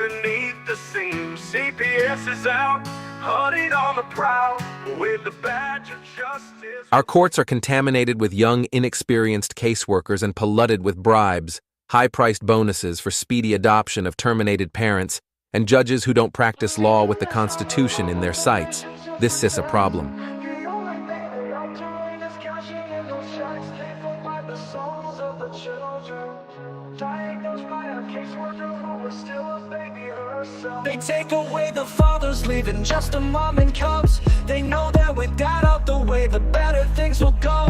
beneath the seams. CPS is out, hunting on the prowl, with the badge of justice. Our courts are contaminated with young, inexperienced caseworkers and polluted with bribes, high-priced bonuses for speedy adoption of terminated parents, and judges who don't practice law with the Constitution in their sights. This is a problem. They take away the fathers, leaving just a mom and cubs. They know that with that out the way, the better things will go.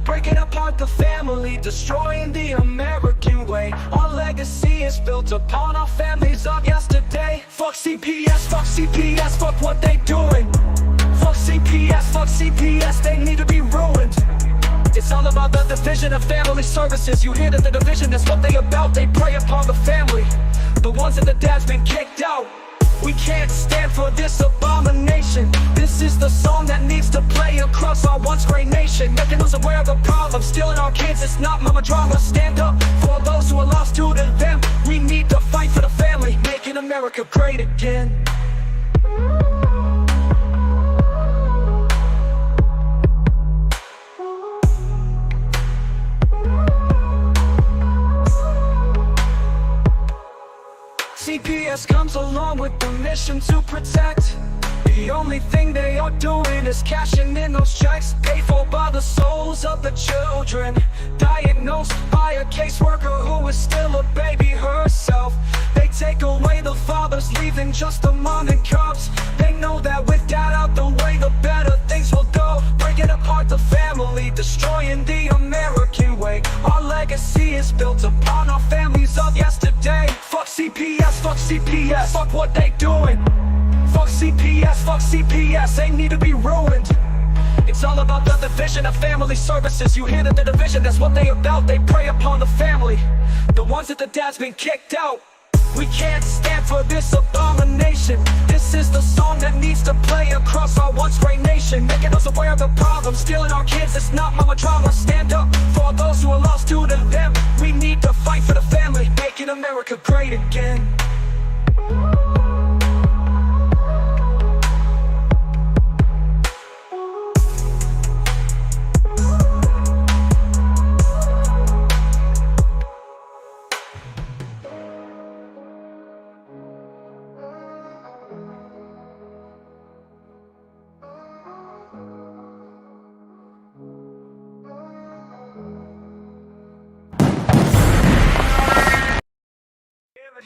Breaking apart the family, destroying the American way. Our legacy is built upon our families of yesterday. Fuck CPS, fuck what they doing. Fuck CPS, they need to be ruined. It's all about the division of family services. You hear that the division is what they about. They prey upon the family, the ones that the dad's been kicked out. We can't stand for this abomination. This is the song that needs to play across our once great nation, making us aware of the problem. Stealing our kids, it's not mama drama. Stand up for those who are lost to them. We need to fight for the family, making America great again. CPS comes along with the mission to protect. The only thing they are doing is cashing in those checks, paid for by the souls of the children, diagnosed by a caseworker who is still a baby herself. They take away the fathers, leaving just a mom and cubs. They know that with dad out the way, the better things will go. Breaking apart the family, destroying the American way. Our legacy is built upon our families of yesterday. Fuck CPS, fuck what they doing. Fuck CPS, they need to be ruined. It's all about the division of family services. You hear that the division, that's what they about. They prey upon the family, the ones that the dad's been kicked out. We can't stand for this abomination. This is the song that needs to play across our once great nation, making us aware of the problem. Stealing our kids, it's not mama drama. Stand up for those who are lost to them. We need to fight for the family, making America great again.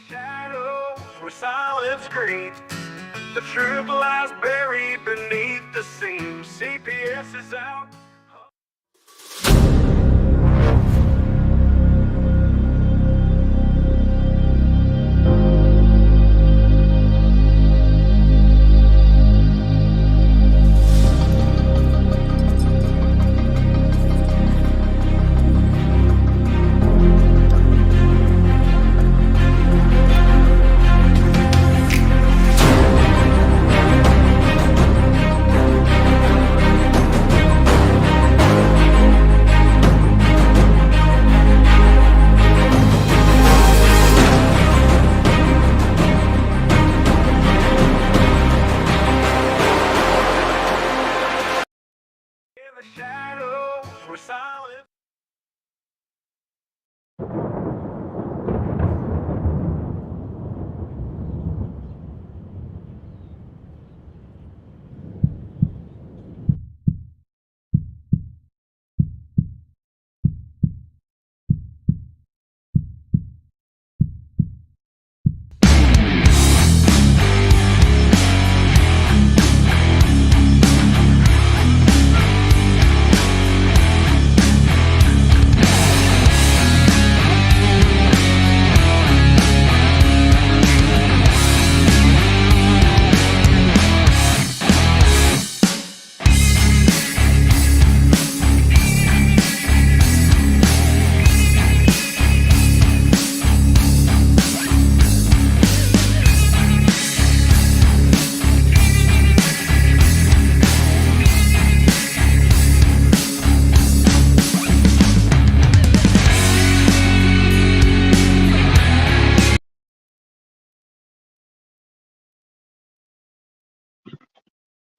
Shadow where silence screams. The truth lies buried beneath the seams. CPS is out.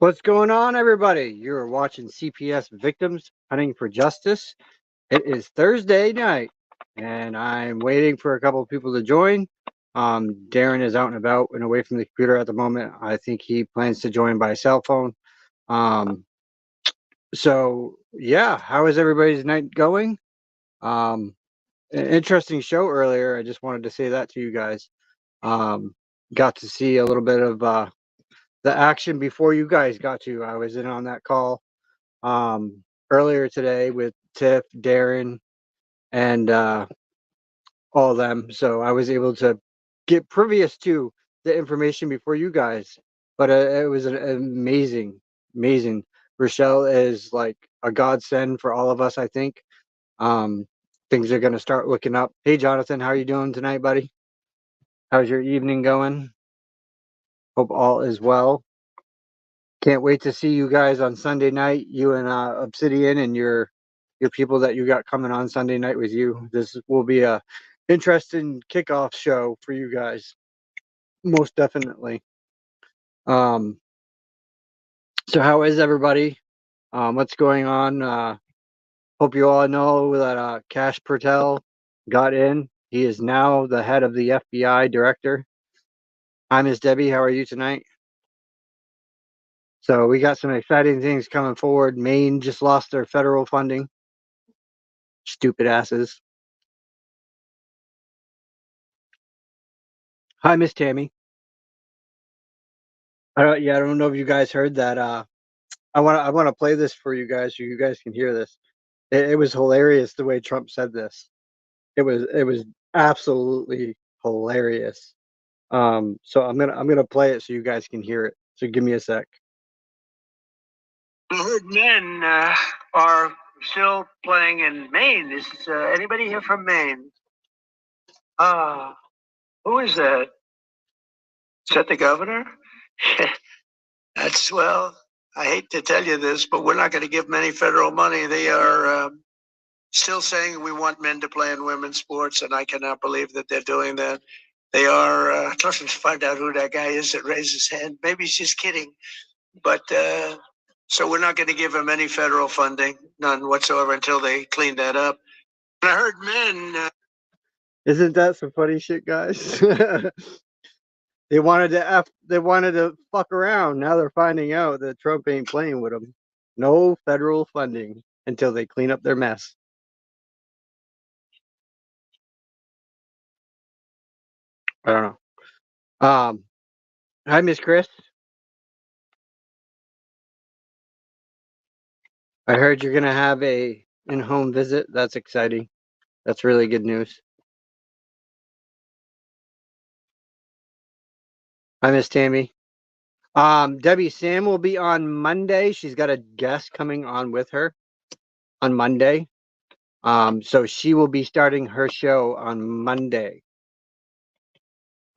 What's going on, everybody? You're watching CPS Victims Fighting for Justice. It is Thursday night, and I'm waiting for a couple of people to join. Darren is out and about and away from the computer at the moment. I think he plans to join by cell phone. So yeah, how is everybody's night going? An interesting show earlier. I just wanted to say that to you guys. Got to see a little bit of the action before you guys got to. I was in on that call earlier today with Tiff, Darren, and all of them. So I was able to get previous to the information before you guys. But it was an amazing. Rochelle is like a godsend for all of us, I think. Things are going to start looking up. Hey, Jonathan, how are you doing tonight, buddy? How's your evening going? Hope all is well. Can't wait to see you guys on Sunday night. You and Obsidian and your people that you got coming on Sunday night with you. This will be a interesting kickoff show for you guys, most definitely. So how is everybody? What's going on? Hope you all know that Cash Patel got in. He is now the head of the FBI director. Hi, Miss Debbie. How are you tonight? So we got some exciting things coming forward. Maine just lost their federal funding. Stupid asses. Hi, Miss Tammy. I don't know if you guys heard that. I want to play this for you guys so you guys can hear this. It was hilarious the way Trump said this. It was absolutely hilarious. So I'm gonna play it so you guys can hear it. So give me a sec. I heard men are still playing in Maine. Is anybody here from Maine? Who is that? Is that the governor? That's, well, I hate to tell you this, but we're not going to give them any federal money. They are still saying we want men to play in women's sports, and I cannot believe that they're doing that. They are, I'd love to find out who that guy is that raised his hand. Maybe he's just kidding. But so we're not going to give them any federal funding, none whatsoever, until they clean that up. And I heard men. Isn't that some funny shit, guys? They wanted to fuck around. Now they're finding out that Trump ain't playing with them. No federal funding until they clean up their mess. I don't know. Hi, Miss Chris. I heard you're gonna have a in-home visit. That's exciting. That's really good news. Hi, Miss Tammy. Debbie, Sam will be on Monday. She's got a guest coming on with her on Monday. So she will be starting her show on Monday.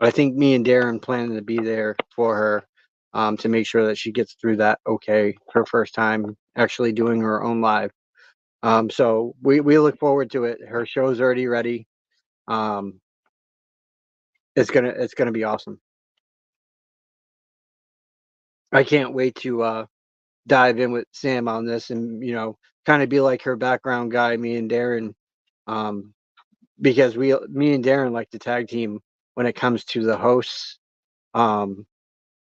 I think me and Darren plan to be there for her to make sure that she gets through that okay. Her first time actually doing her own live. So we look forward to it. Her show's already ready. It's gonna be awesome. I can't wait to dive in with Sam on this and kind of be like her background guy, me and Darren, because me and Darren like to tag team when it comes to the hosts and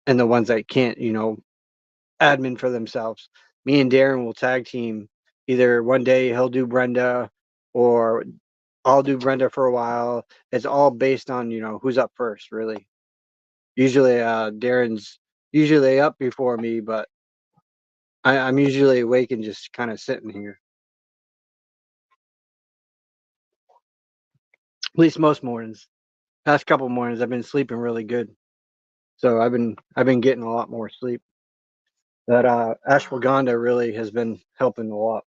the ones that can't admin for themselves. Me and Darren will tag team. Either one day he'll do Brenda or I'll do Brenda for a while. It's all based on who's up first, really. Usually Darren's usually up before me, but I'm usually awake and just kind of sitting here. At least most mornings. Past couple mornings I've been sleeping really good. So I've been getting a lot more sleep. That ashwagandha really has been helping a lot.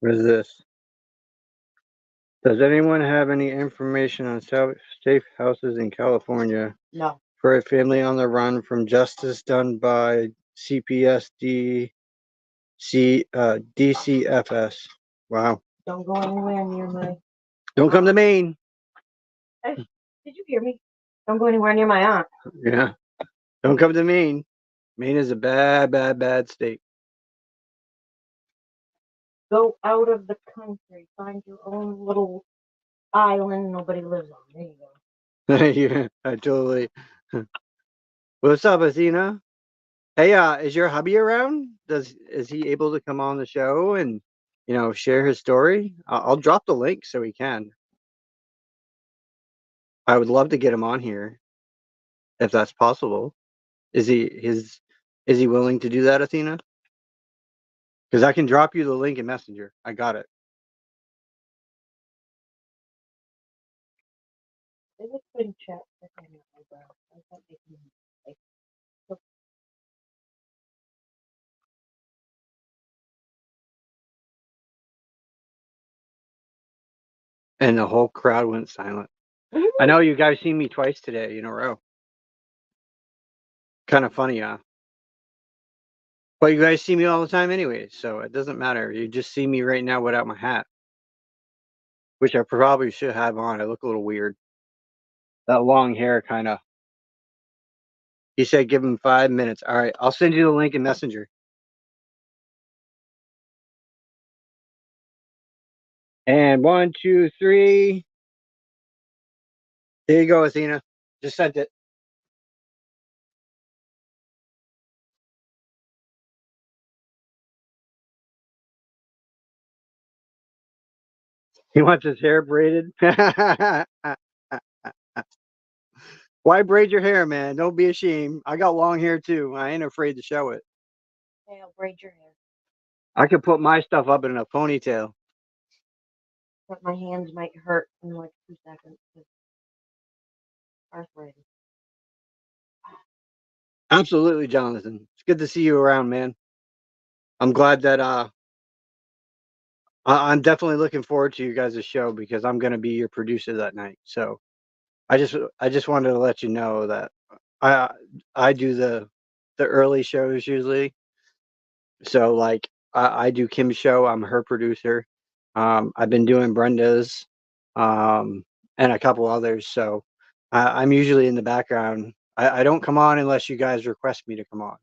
What is this? Does anyone have any information on safe houses in California? No. For a family on the run from justice done by CPSD DCFS. Wow. Don't go anywhere near my. Don't come to Maine. Hey, did you hear me? Don't go anywhere near my aunt. Yeah. Don't come to Maine. Maine is a bad, bad, bad state. Go out of the country. Find your own little island nobody lives on. There you go. Yeah, I totally. What's up, Athena? Hey, is your hubby around? Is he able to come on the show and share his story? I'll drop the link so he can. I would love to get him on here if that's possible. Is he willing to do that, Athena? Because I can drop you the link in Messenger. I got it. They look good in chat. I thought they can, like, look. And the whole crowd went silent. I know you guys seen me twice today in a row. Kind of funny, huh? But you guys see me all the time anyway, so it doesn't matter. You just see me right now without my hat, which I probably should have on. I look a little weird. That long hair kind of. He said give him 5 minutes. All right, I'll send you the link in Messenger. And 1, 2, 3. There you go, Athena. Just sent it. He wants his hair braided. Why braid your hair, man? Don't be ashamed. I got long hair too. I ain't afraid to show it. Hey, I'll braid your hair. I could put my stuff up in a ponytail. But my hands might hurt in like 2 seconds. Arthritis. Absolutely, Jonathan. It's good to see you around, man. I'm glad that I'm definitely looking forward to you guys' show because I'm gonna be your producer that night. So I just wanted to let you know that I do the early shows usually. So like I do Kim's show. I'm her producer. I've been doing Brenda's, and a couple others. So I'm usually in the background. I don't come on unless you guys request me to come on.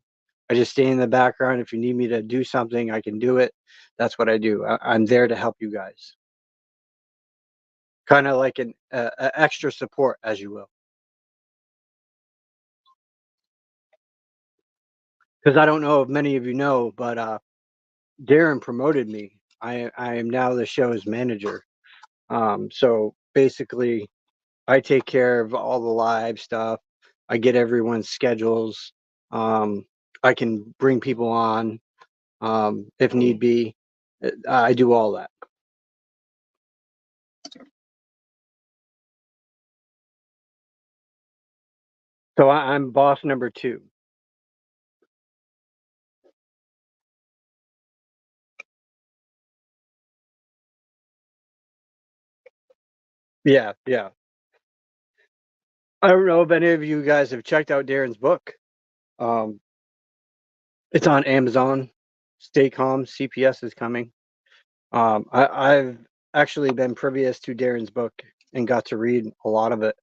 I just stay in the background. If you need me to do something, I can do it. That's what I do. I'm there to help you guys. Kind of like an extra support, as you will. Because I don't know if many of you know, but Darren promoted me. I am now the show's manager. So basically, I take care of all the live stuff. I get everyone's schedules. I can bring people on if need be. I do all that. So I'm boss number 2. Yeah, yeah. I don't know if any of you guys have checked out Darren's book. It's on Amazon. Stay calm. CPS is coming. I've actually been previous to Darren's book and got to read a lot of it.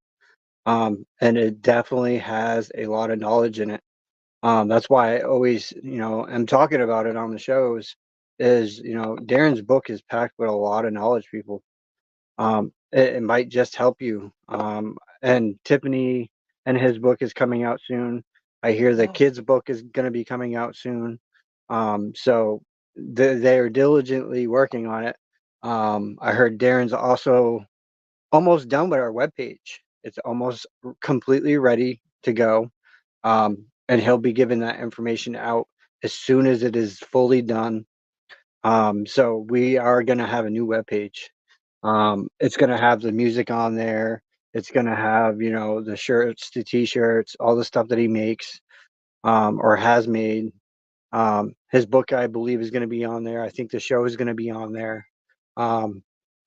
And it definitely has a lot of knowledge in it. That's why I always, am talking about it on the shows. Is Darren's book is packed with a lot of knowledge, people. It might just help you. And Tiffany and his book is coming out soon. I hear the kids' book is going to be coming out soon. So they are diligently working on it. I heard Darren's also almost done with our webpage. It's almost completely ready to go. And he'll be giving that information out as soon as it is fully done. So we are going to have a new webpage. It's going to have the music on there. It's going to have, the shirts, the t-shirts, all the stuff that he makes, or has made. His book, I believe, is going to be on there. I think the show is going to be on there.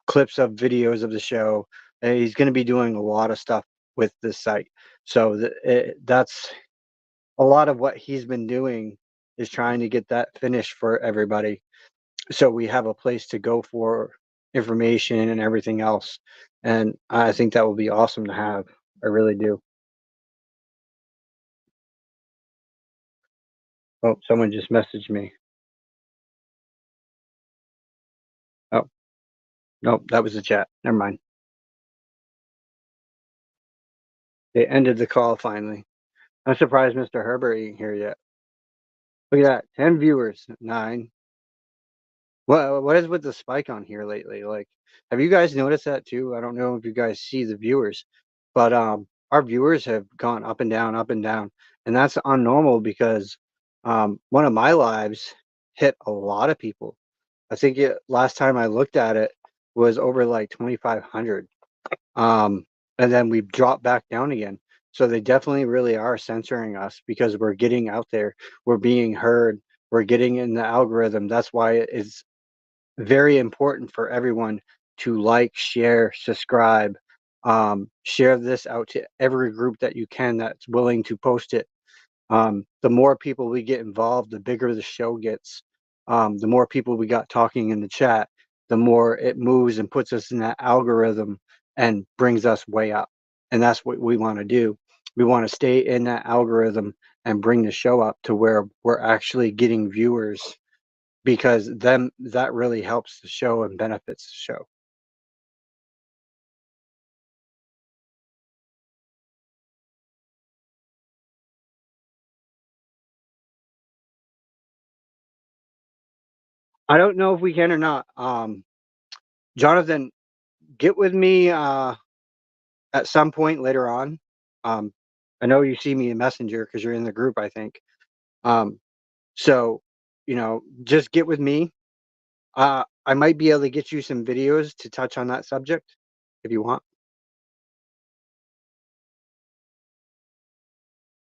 Clips of videos of the show. He's going to be doing a lot of stuff with this site. So that's a lot of what he's been doing is trying to get that finished for everybody, so we have a place to go for information and everything else. And I think that will be awesome to have. I really do. Oh, someone just messaged me. Oh, nope, that was the chat. Never mind. They ended the call finally. I'm surprised Mr. Herbert ain't here yet. Look at that, 10 viewers, 9. What is with the spike on here lately? Like, have you guys noticed that too? I don't know if you guys see the viewers, but our viewers have gone up and down, and that's unnormal because one of my lives hit a lot of people. I think last time I looked at it was over like 2,500. And then we've dropped back down again. So they definitely really are censoring us because we're getting out there, we're being heard, we're getting in the algorithm. That's why it's very important for everyone to like, share, subscribe, share this out to every group that you can that's willing to post it. The more people we get involved, the bigger the show gets. The more people we got talking in the chat, the more it moves and puts us in that algorithm and brings us way up. And that's what we want to do. We want to stay in that algorithm and bring the show up to where we're actually getting viewers, because then that really helps the show and benefits the show. I don't know if we can or not. Jonathan, get with me at some point later on. Um, I know you see me in Messenger because you're in the group, I think. So, just get with me. I might be able to get you some videos to touch on that subject if you want.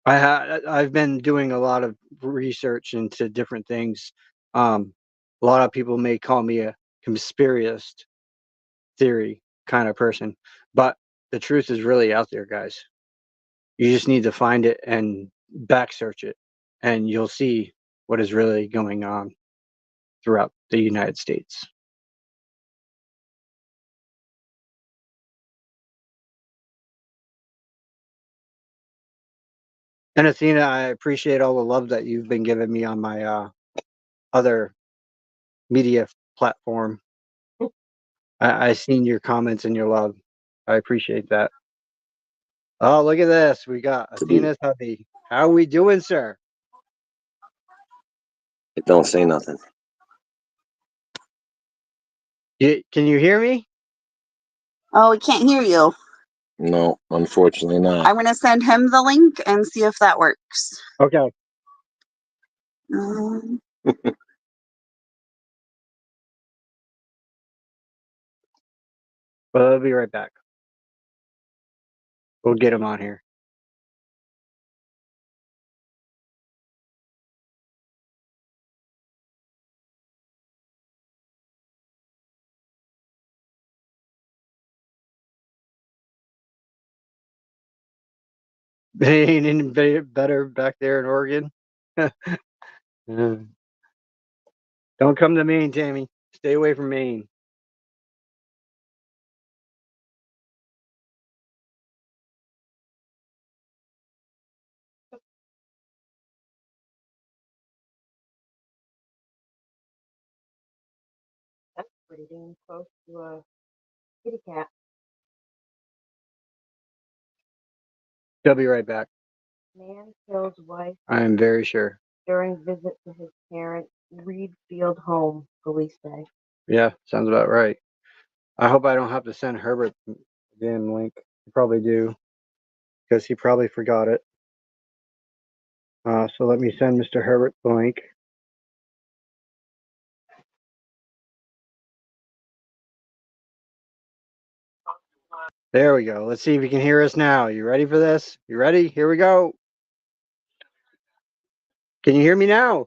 I've been doing a lot of research into different things. A lot of people may call me a conspiracist theory kind of person, but the truth is really out there, guys. You just need to find it and back search it, and you'll see what is really going on throughout the United States. And Athena, I appreciate all the love that you've been giving me on my other media platform. I seen your comments and your love. I appreciate that. Oh, look at this. We got Athena's hubby. How we doing, sir? It don't say nothing. Can you hear me? Oh, we can't hear you. No, unfortunately not. I'm going to send him the link and see if that works. Okay. Well, I'll be right back. We'll get him on here. They ain't any better back there in Oregon. Don't come to Maine, Tammy. Stay away from Maine. That's pretty dang close to a kitty cat. They'll be right back. Man kills wife I am very sure. during visit to his parents' Reed Field home, police say. Yeah, sounds about right. I hope I don't have to send Herbert the damn link. I probably do, because he probably forgot it. So let me send Mr. Herbert the link. There we go. Let's see if you can hear us now. You ready for this? You ready? Here we go. Can you hear me now?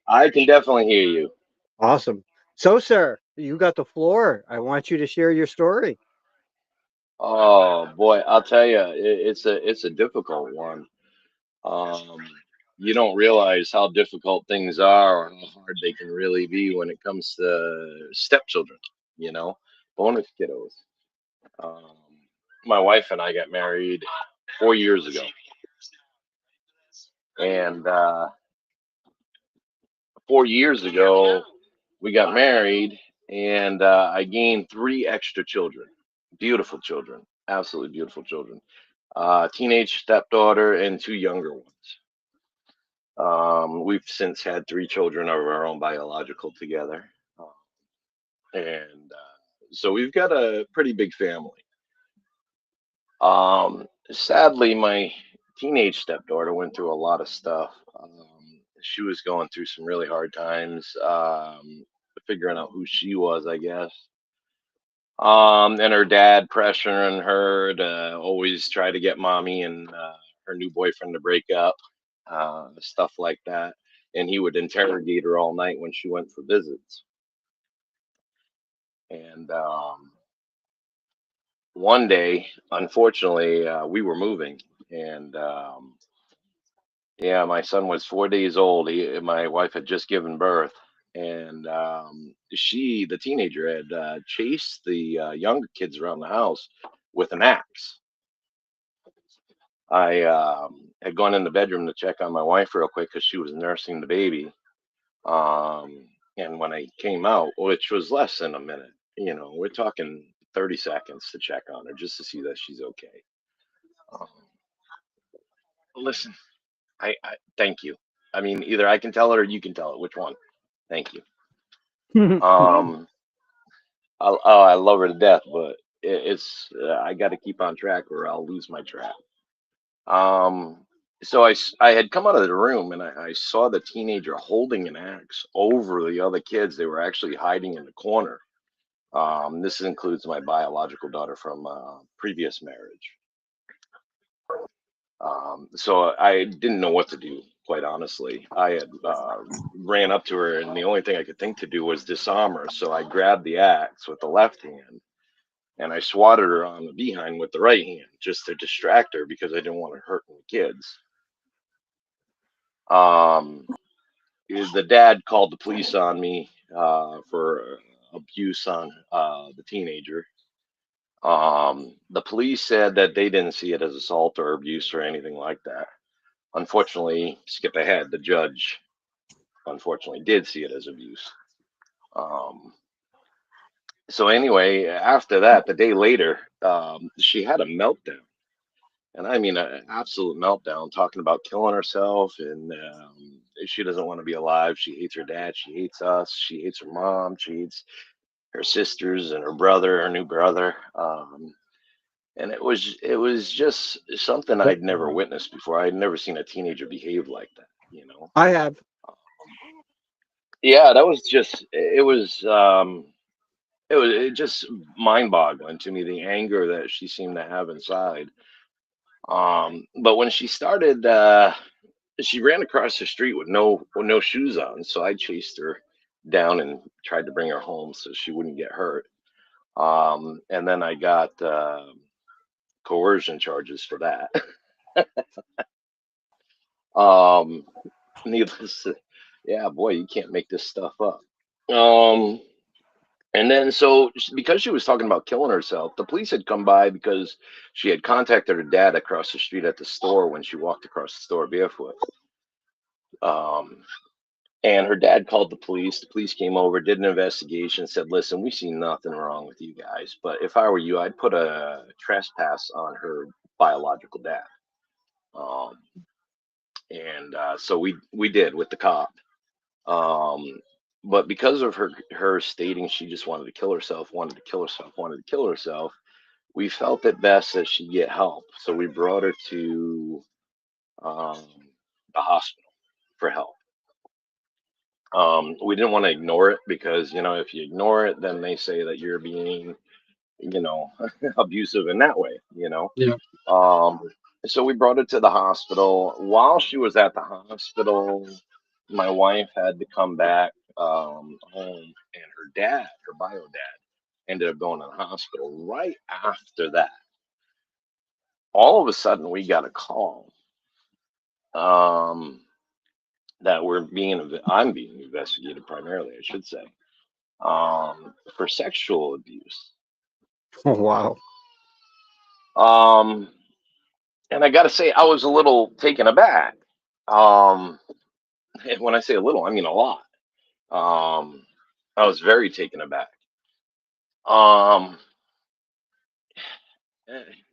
I can definitely hear you. Awesome. So, sir, you got the floor. I want you to share your story. Oh boy, I'll tell you, it's a difficult one. Um, you don't realize how difficult things are or how hard they can really be when it comes to stepchildren, you know, bonus kiddos. Um, my wife and I got married 4 years ago, and 4 years ago we got married, and I gained three extra children, beautiful children, absolutely beautiful children, teenage stepdaughter and two younger ones. We've since had three children of our own biological together. And so we've got a pretty big family. Sadly, my teenage stepdaughter went through a lot of stuff. She was going through some really hard times, figuring out who she was, I guess. And her dad pressuring her to always try to get mommy and her new boyfriend to break up, stuff like that. And he would interrogate her all night when she went for visits. And one day, unfortunately, we were moving, and yeah, my son was 4 days old. My wife had just given birth, and the teenager, had chased the younger kids around the house with an axe. I had gone in the bedroom to check on my wife real quick because she was nursing the baby. And when I came out, which was less than a minute, we're talking 30 seconds to check on her just to see that she's okay. Um, Listen, I thank you. I mean, either I can tell it or you can tell it. Which one? Thank you. Um, I love her to death, but I got to keep on track or I'll lose my track. Um, so I had come out of the room and I saw the teenager holding an axe over the other kids. They were actually hiding in the corner. This includes my biological daughter from previous marriage. So I didn't know what to do, quite honestly. I had ran up to her, and the only thing I could think to do was disarm her. So I grabbed the axe with the left hand, and I swatted her on the behind with the right hand, just to distract her because I didn't want to hurt the kids. Um, the dad called the police on me for abuse on the teenager. The police said that they didn't see it as assault or abuse or anything like that. Unfortunately, skip ahead, the judge unfortunately did see it as abuse. Um, so anyway, after that, the day later, she had a meltdown, and I mean an absolute meltdown, talking about killing herself, and she doesn't want to be alive. She hates her dad. She hates us. She hates her mom. She hates her sisters and her brother, her new brother. And it was just something I'd never witnessed before. I'd never seen a teenager behave like that. I have. Yeah, that was just it just mind-boggling to me, the anger that she seemed to have inside. But when she started, she ran across the street with no shoes on, so I chased her down and tried to bring her home so she wouldn't get hurt. And then I got coercion charges for that. um, Needless to, yeah, boy, you can't make this stuff up. Um, And then, so because she was talking about killing herself, the police had come by because she had contacted her dad across the street at the store when she walked across the store barefoot. Um, and her dad called the police. The police came over, did an investigation, said, "Listen, we see nothing wrong with you guys, but if I were you, I'd put a trespass on her biological dad." Um, and so we did with the cop. Um, but because of her stating she just wanted to kill herself, wanted to kill herself, wanted to kill herself, we felt it best that she get help. So we brought her to um, the hospital for help. We didn't want to ignore it because, if you ignore it, then they say that you're being, you know, abusive in that way. Yeah. Um, so we brought her to the hospital. While she was at the hospital, my wife had to come back home, and her dad, her bio dad, ended up going to the hospital right after that. All of a sudden, we got a call. that I'm being investigated primarily, I should say, for sexual abuse. Oh, wow. And I got to say, I was a little taken aback. Um, and when I say a little, I mean a lot. I was very taken aback. Um,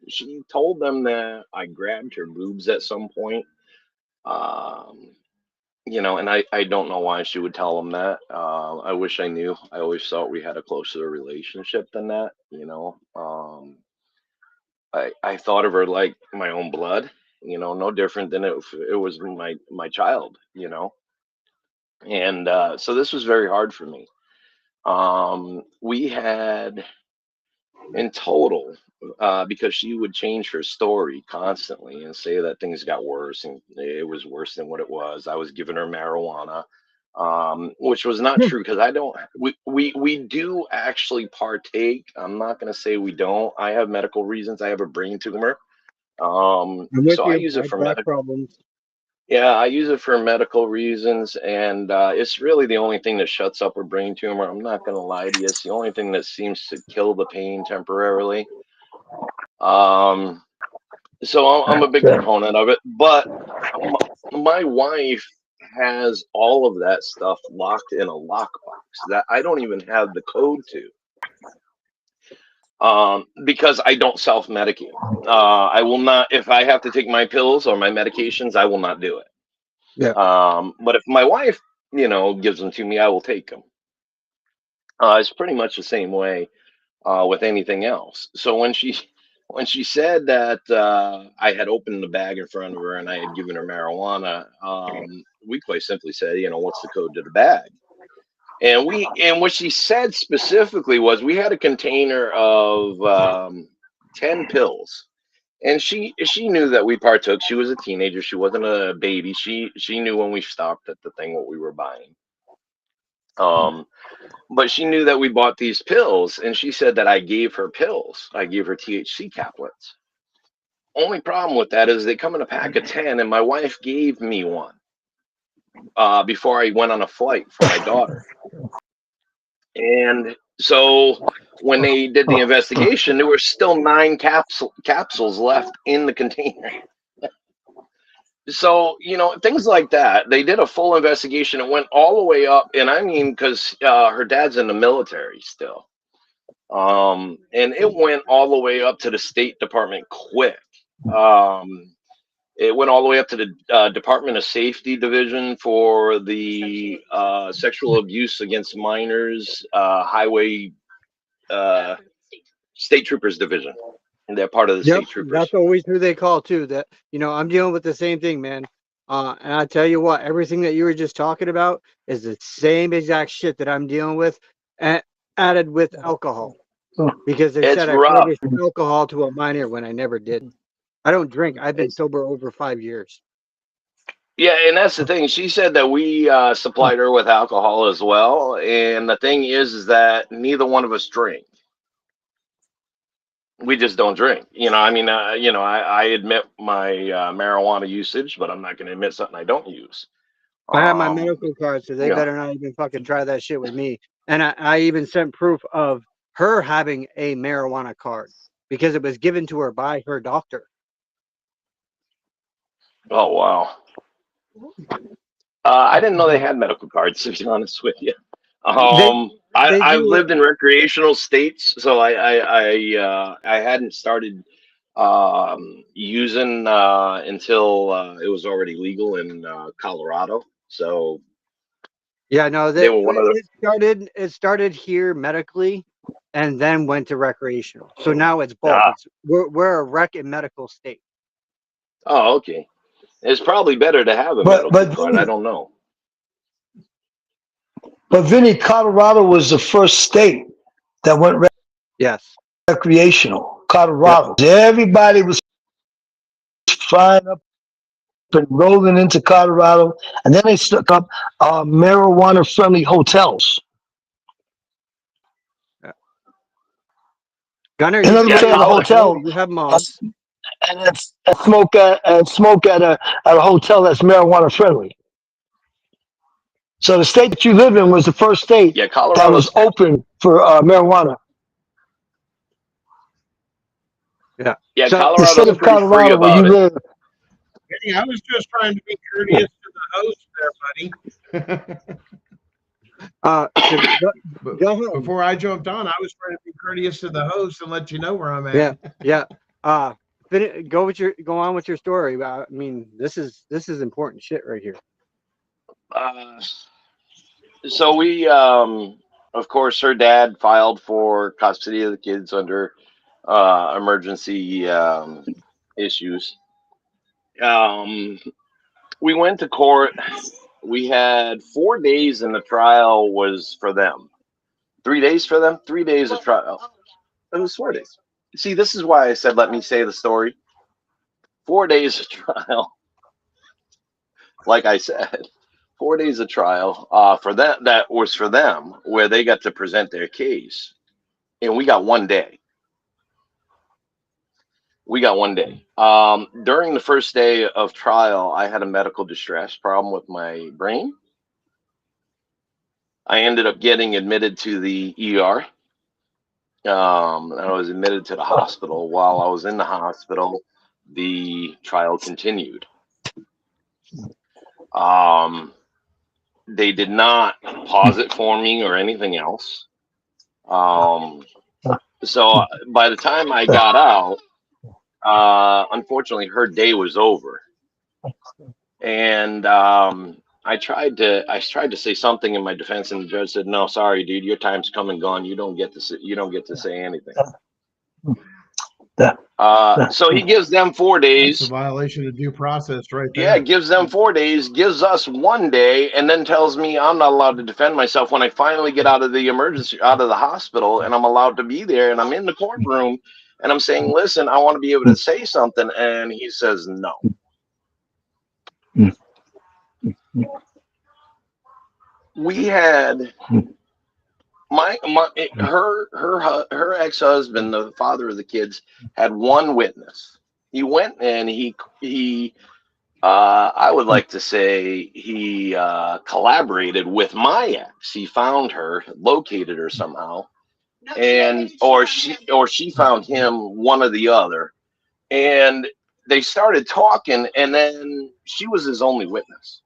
she told them that I grabbed her boobs at some point. Um, and I don't know why she would tell them that. I wish I knew. I always thought we had a closer relationship than that. I thought of her like my own blood, no different than if it was my child. And so this was very hard for me. We had in total, because she would change her story constantly and say that things got worse and it was worse than what it was. I was giving her marijuana, which was not true because I don't. We do actually partake. I'm not going to say we don't. I have medical reasons. I have a brain tumor, I'm with so I you. use I it have for back medical. problems. Yeah, I use it for medical reasons, and it's really the only thing that shuts up a brain tumor. I'm not going to lie to you. It's the only thing that seems to kill the pain temporarily. Um, so I'm a big proponent of it, but my wife has all of that stuff locked in a lockbox that I don't even have the code to, because I don't self-medicate. I will not, if I have to take my pills or my medications, I will not do it. Yeah. But if my wife, gives them to me, I will take them. It's pretty much the same way with anything else. So when she said that I had opened the bag in front of her and I had given her marijuana, we quite simply said, what's the code to the bag? And what she said specifically was we had a container of 10 pills. And she knew that we partook. She was a teenager. She wasn't a baby. She knew when we stopped at the thing what we were buying. But she knew that we bought these pills, and she said that I gave her pills. I gave her THC caplets. Only problem with that is they come in a pack of 10, and my wife gave me one before I went on a flight for my daughter. And so when they did the investigation, there were still 9 capsules left in the container. So, things like that. They did a full investigation. It went all the way up. And I mean, because her dad's in the military still. And it went all the way up to the State Department quick. It went all the way up to the Department of Safety Division for the sexual abuse against minors, highway state troopers division. And they're part of the Yep, state troopers. that's always who they call too. That I'm dealing with the same thing, man. And I tell you what, everything that you were just talking about is the same exact shit that I'm dealing with, added with alcohol, because they It's said I rough. furnished alcohol to a minor when I never did. I don't drink. I've been sober over 5 years. Yeah, and that's the thing. She said that we supplied her with alcohol as well. And the thing is that neither one of us drink. We just don't drink. I admit my marijuana usage, but I'm not going to admit something I don't use. I have my medical card, so they Yeah. better not even fucking try that shit with me. And I even sent proof of her having a marijuana card because it was given to her by her doctor. Oh, wow. I didn't know they had medical cards, to be honest with you. They I've do. lived in recreational states, so I hadn't started using until it was already legal in Colorado. So Yeah, no, they were one of the. it started here medically and then went to recreational. So now it's both. Ah, We're a rec and medical state. oh, okay. It's probably better to have a But medical card. I don't know. Vinny, Colorado was the first state that went Yes. recreational. Colorado. Everybody was flying up and rolling into Colorado, and then they stuck up marijuana-friendly hotels. Gunner, In you other can words, be at a a hotel, you have moms. and smoke at a hotel that's marijuana friendly. So the state that you live in was the first state Yeah, that was Colorado's open for marijuana. Yeah. yeah, So The state Colorado's of pretty free Colorado where you about it. live. Hey, I was just trying to be Yeah. courteous to the host there, buddy. But Go home. before I jumped on, I was trying to be courteous to the host and let you know where I'm Yeah, at. yeah. Go on with your story. I mean, this is important shit right here. So we, of course, her dad filed for custody of the kids under emergency issues. Um, we went to court. We had 4 days, and the trial was for them. 3 days for them. 3 days of trial. It was 4 days. See, this is why I said let me say the story. 4 days of trial. Like I said, 4 days of trial for that. That was for them, where they got to present their case, and we got 1 day. We got 1 day. During the first day of trial, I had a medical distress problem with my brain. I ended up getting admitted to the ER. I was admitted to the hospital. While I was in the hospital, the trial continued. They did not pause it for me or anything else. So by the time I got out, unfortunately, her day was over, and I tried to say something in my defense, and the judge said, "No, sorry, dude, your time's come and gone. You don't get to say anything." So he gives them 4 That's a days. violation of due process right Yeah, there. gives them 4 days, gives us 1 day, and then tells me I'm not allowed to defend myself when I finally get out of the hospital, and I'm allowed to be there, and I'm in the courtroom, and I'm saying, listen, I want to be able to say something, and he says no. We had her ex-husband, the father of the kids, had one witness. He went and he I would like to say he collaborated with my ex. He found her, located her somehow, and or she found him, one or the other, and they started talking, and then she was his only witness.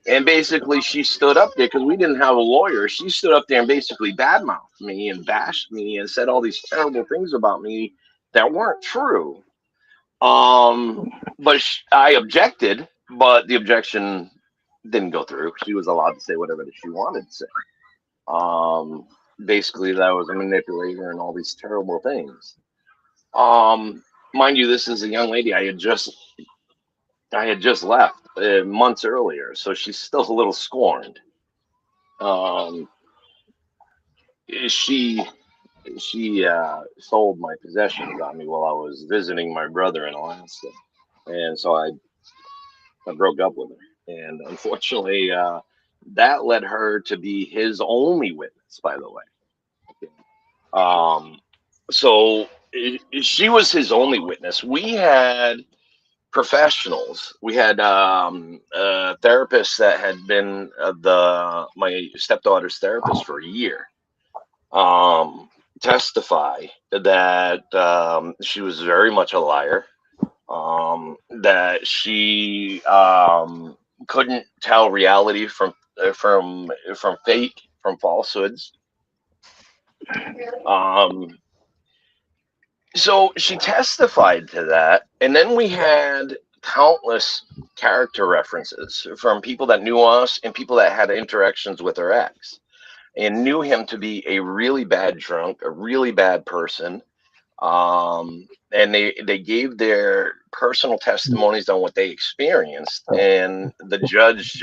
And basically, she stood up there because we didn't have a lawyer. She stood up there and basically badmouthed me and bashed me and said all these terrible things about me that weren't true. But I objected, but the objection didn't go through. She was allowed to say whatever that she wanted to say. Basically, that I was a manipulator and all these terrible things. Mind you, this is a young lady I had just left months earlier, so she's still a little scorned. She sold my possessions on me while I was visiting my brother in Alaska, and so I broke up with her, and unfortunately, that led her to be his only witness. By the way, so she was his only witness. We had professionals. We had therapists that had been my stepdaughter's therapist for a year. Testify that she was very much a liar. That she couldn't tell reality from fake, from falsehoods. So she testified to that, and then we had countless character references from people that knew us and people that had interactions with her ex and knew him to be a really bad drunk, a really bad person. And they gave their personal testimonies on what they experienced, and the judge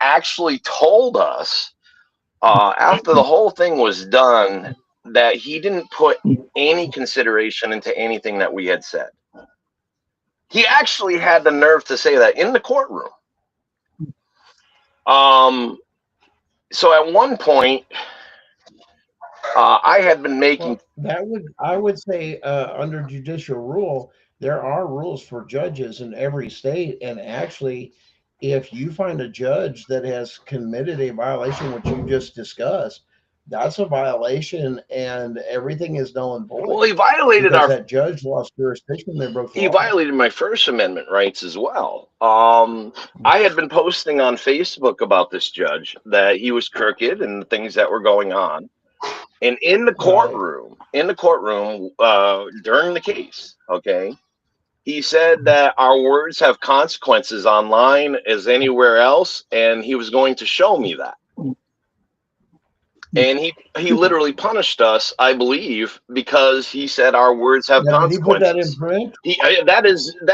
actually told us after the whole thing was done that he didn't put any consideration into anything that we had said. He actually had the nerve to say that in the courtroom. So at one point, I had been making. Well, I would say under judicial rule, there are rules for judges in every state, and actually, if you find a judge that has committed a violation, which you just discussed, that's a violation, and everything is null and void. Well, he violated because that judge lost jurisdiction. They broke the he law. violated my First Amendment rights as well. I had been posting on Facebook about this judge, that he was crooked and the things that were going on. And in the courtroom, during the case, okay, he said that our words have consequences online as anywhere else, and he was going to show me that. And he literally punished us, I believe, because he said our words have consequences. Did he put that in print? That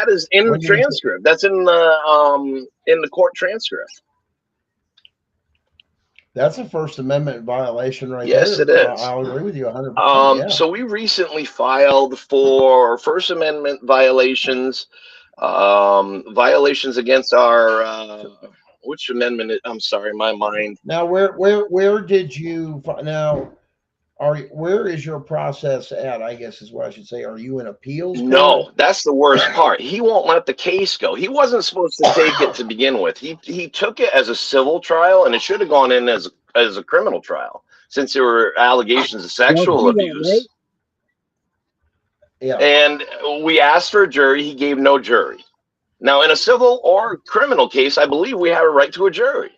is in the transcript. That's in the court transcript. That's a First Amendment violation right there. Yes, it is. I'll agree with you 100%. So we recently filed for First Amendment violations, violations against our which amendment? I'm sorry, my mind. Now, where did you now? Where is your process at? I guess is what I should say. Are you in appeals? No, that's the worst part. He won't let the case go. He wasn't supposed to take it to begin with. He took it as a civil trial, and it should have gone in as a criminal trial, since there were allegations of sexual abuse. Yeah. And we asked for a jury. He gave no jury. Now, in a civil or criminal case, I believe we have a right to a jury.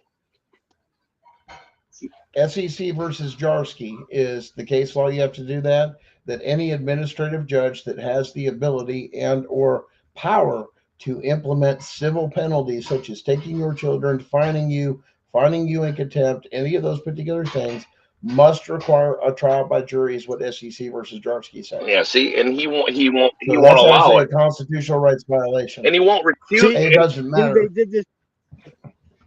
SEC versus Jarsky is the case law. You have to do that any administrative judge that has the ability and or power to implement civil penalties, such as taking your children, fining you in contempt, any of those particular things, must require a trial by jury, is what SEC versus Jarsky says. Yeah, see, and he won't allow it. A constitutional rights violation, and he won't recuse. It doesn't matter. They did this.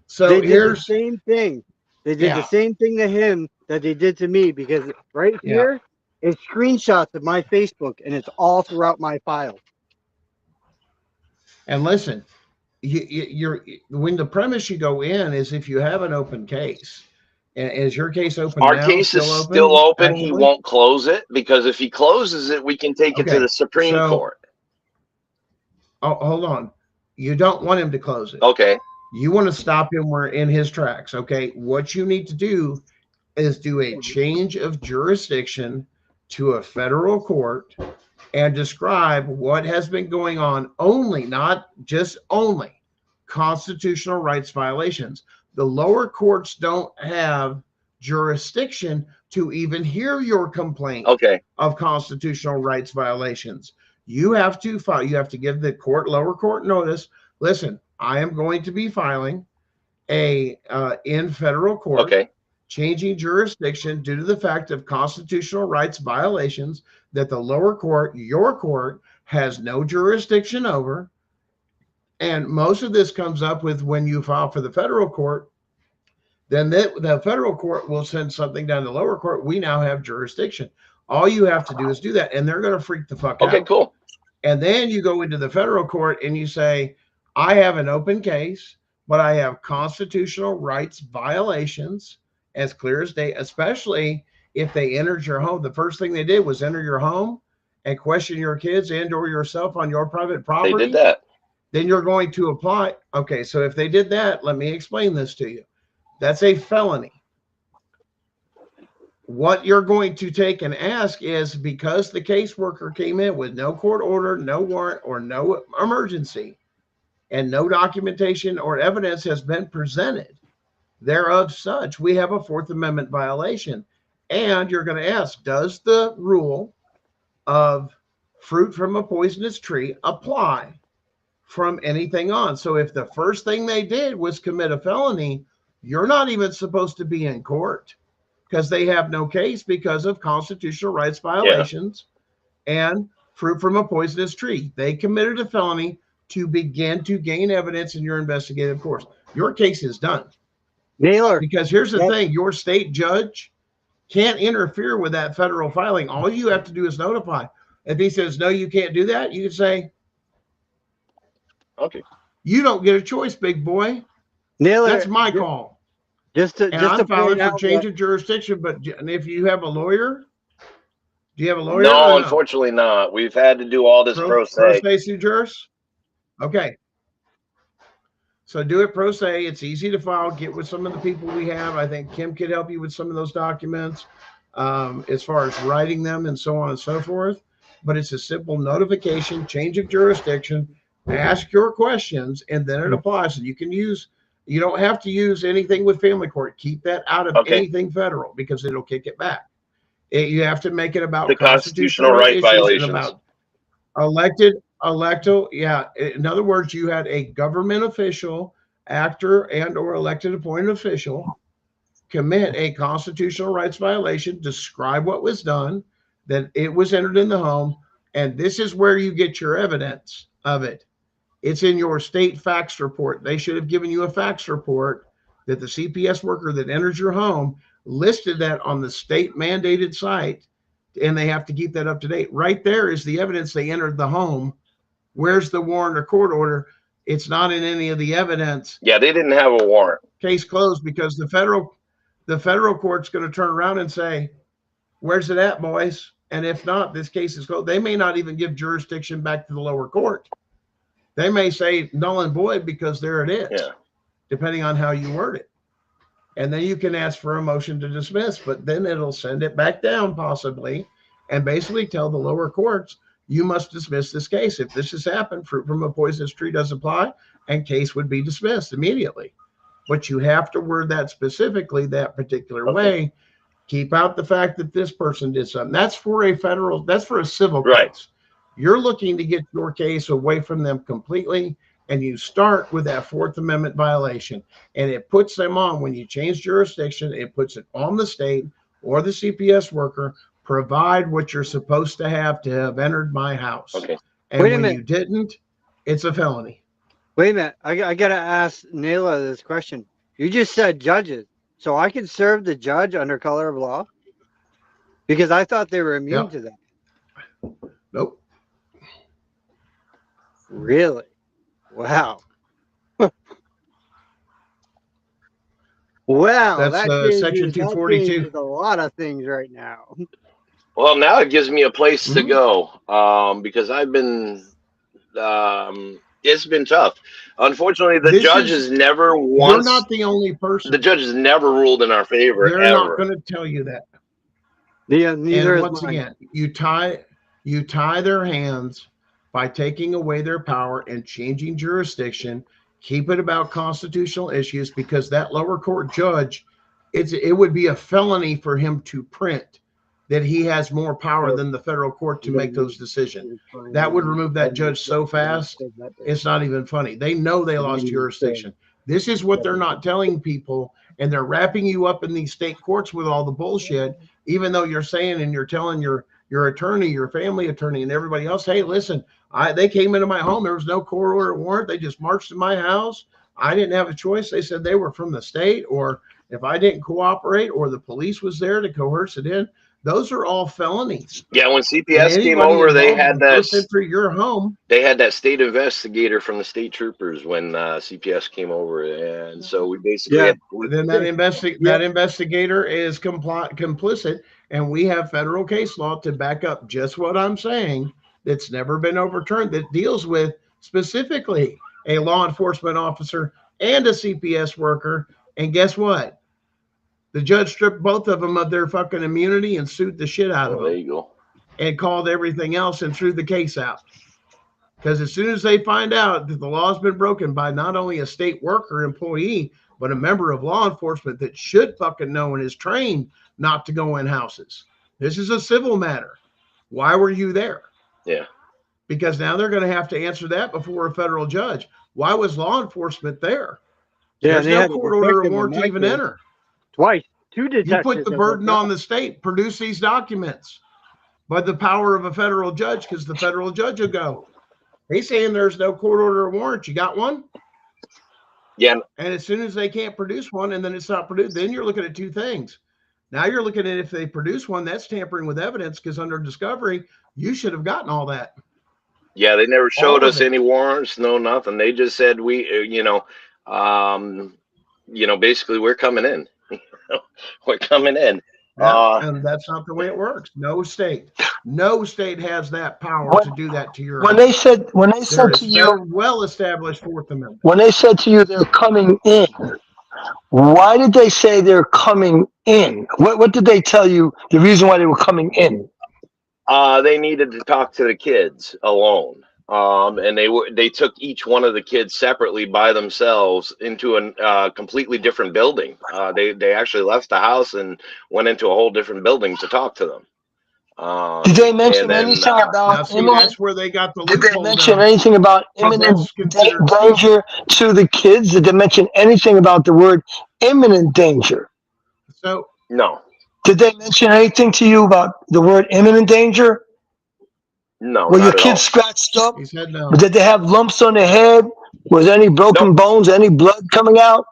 So they did here's the same thing. They did the same thing to him that they did to me, because right here is screenshots of my Facebook, and it's all throughout my file. And listen, you're when the premise you go in is if you have an open case. And is your case open? Our now? case is still open. He won't close it, because if he closes it, we can take it to the Supreme Court. Oh, hold on. You don't want him to close it. Okay. You want to stop him in his tracks. Okay. What you need to do is do a change of jurisdiction to a federal court and describe what has been going on, only, not just only, constitutional rights violations. The lower courts don't have jurisdiction to even hear your complaint of constitutional rights violations. You have to file. You have to give the lower court notice. Listen, I am going to be filing in federal court, changing jurisdiction due to the fact of constitutional rights violations that the lower court, your court, has no jurisdiction over. And most of this comes up with when you file for the federal court, then the federal court will send something down to the lower court. We now have jurisdiction. All you have to do is do that, and they're going to freak the fuck out. Okay, cool. And then you go into the federal court and you say, I have an open case, but I have constitutional rights violations as clear as day, especially if they entered your home. The first thing they did was enter your home and question your kids and or yourself on your private property. They did that. Then you're going to apply. Okay, so if they did that, let me explain this to you. That's a felony. What you're going to take and ask is, because the caseworker came in with no court order, no warrant, or no emergency, and no documentation or evidence has been presented thereof such, we have a Fourth Amendment violation. And you're going to ask, does the rule of fruit from a poisonous tree apply from anything on? So if the first thing they did was commit a felony, you're not even supposed to be in court, because they have no case because of constitutional rights violations and fruit from a poisonous tree. They committed a felony to begin to gain evidence in your investigative course. Your case is done. Naylor. Because here's the thing, your state judge can't interfere with that federal filing. All you have to do is notify. If he says, no, you can't do that, you can say, okay, you don't get a choice, big boy. Naylor, that's my call. I'm filing for change of jurisdiction. But if you have a lawyer, do you have a lawyer? No, unfortunately not. We've had to do all this pro se sui juris. Okay. So do it pro se. It's easy to file. Get with some of the people we have. I think Kim could help you with some of those documents, as far as writing them and so on and so forth. But it's a simple notification, change of jurisdiction, ask your questions, and then it applies. And you can use, you don't have to use anything with family court. Keep that out of Okay. anything federal because it'll kick it back. You have to make it about The constitutional right right issues violations. and about electo. Yeah. In other words, you had a government official, actor, and or elected appointed official commit a constitutional rights violation, describe what was done, that it was entered in the home, and this is where you get your evidence of it. It's in your state fax report. They should have given you a fax report that the CPS worker that enters your home listed that on the state mandated site, and they have to keep that up to date. Right there is the evidence they entered the home. Where's the warrant or court order? It's not in any of the evidence. Yeah, they didn't have a warrant. Case closed, because the federal court's going to turn around and say, where's it at, boys? And if not, this case is closed. They may not even give jurisdiction back to the lower court. They may say null and void because there it is, depending on how you word it. And then you can ask for a motion to dismiss, but then it'll send it back down possibly and basically tell the lower courts, you must dismiss this case. If this has happened, fruit from a poisonous tree does apply, and case would be dismissed immediately. But you have to word that specifically that particular way. Keep out the fact that this person did something. That's for a civil case. You're looking to get your case away from them completely, and you start with that Fourth Amendment violation. And it puts them on, when you change jurisdiction, it puts it on the state or the CPS worker, provide what you're supposed to have entered my house. Okay. And when you didn't, it's a felony. Wait a minute. I got to ask Nayla this question. You just said judges. So I can serve the judge under color of law? Because I thought they were immune to that. Nope. Really? Wow. Well, that's section 242. A lot of things right now. Well, now it gives me a place to go, because I've been, it's been tough. Unfortunately, the judges never once. You're not the only person. The judges never ruled in our favor. They're ever. not going to tell you that. Yeah, neither and is once mine. again, you tie their hands by taking away their power and changing jurisdiction. Keep it about constitutional issues, because that lower court judge, it would be a felony for him to print that he has more power than the federal court to make those decisions. That would remove that judge so fast, it's not even funny. They know they lost jurisdiction. This is what they're not telling people, and they're wrapping you up in these state courts with all the bullshit, even though you're saying and you're telling your attorney, your family attorney, and everybody else, hey, listen, they came into my home. There was no court order warrant. They just marched in my house. I didn't have a choice. They said they were from the state, or if I didn't cooperate, or the police was there to coerce it in. Those are all felonies. Yeah, when CPS came over, they had that for your home. They had that state investigator from the state troopers when CPS came over, and so we basically had, then that investigator is complicit, and we have federal case law to back up just what I'm saying. That's never been overturned. That deals with specifically a law enforcement officer and a CPS worker. And guess what? The judge stripped both of them of their fucking immunity and sued the shit out of them. There you go. And called everything else and threw the case out. Because as soon as they find out that the law's been broken by not only a state worker employee, but a member of law enforcement that should fucking know and is trained not to go in houses. This is a civil matter. Why were you there? Yeah. Because now they're going to have to answer that before a federal judge. Why was law enforcement there? Yeah, there's no court order or warrant to even enter. Twice. Two detectives. You put the burden on the state. Produce these documents by the power of a federal judge, because the federal judge will go, he's saying there's no court order or warrant. You got one? Yeah. And as soon as they can't produce one, and then it's not produced, then you're looking at two things. Now you're looking at, if they produce one, that's tampering with evidence, because under discovery, you should have gotten all that. Yeah, they never showed us any warrants, no nothing. They just said basically we're coming in. We're coming in. Yeah, Uh, and that's not the way it works. No state has that power When, to do that to your when house. they There said is to you, well established Fourth Amendment. when they said to you they're coming in, why did they say they're coming in? What did they tell you the reason why they were coming in? they needed to talk to the kids alone. And they took each one of the kids separately by themselves into a completely different building. They actually left the house and went into a whole different building to talk to them. Did they And mention then anything Now, about see, imminent? that's where they got the Did they loophole mention down, anything about because imminent that's considered seizure. danger to the kids? Did they mention anything about the word imminent danger? So no, Did they mention anything to you about the word imminent danger? no, Were your not at kids all. scratched up? he said no. Did they have lumps on their head? Was there any Nope. broken bones? Any blood coming out?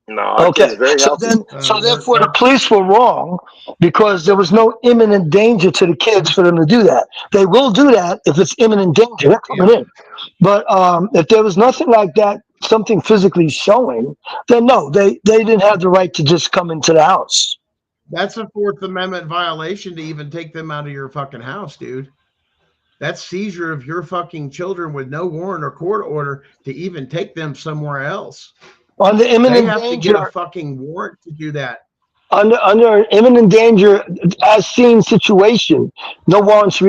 No, our kids Okay, are very healthy. so therefore the police were wrong because there was no imminent danger to the kids for them to do that. They will do that if it's imminent danger. They're coming in. But if there was nothing like that, something physically showing, then no, they didn't have the right to just come into the house. That's a Fourth Amendment violation to even take them out of your fucking house, dude. That's seizure of your fucking children with no warrant or court order to even take them somewhere else. On the They imminent have to get a danger, fucking warrant to do that. under an imminent danger as seen situation, no warrant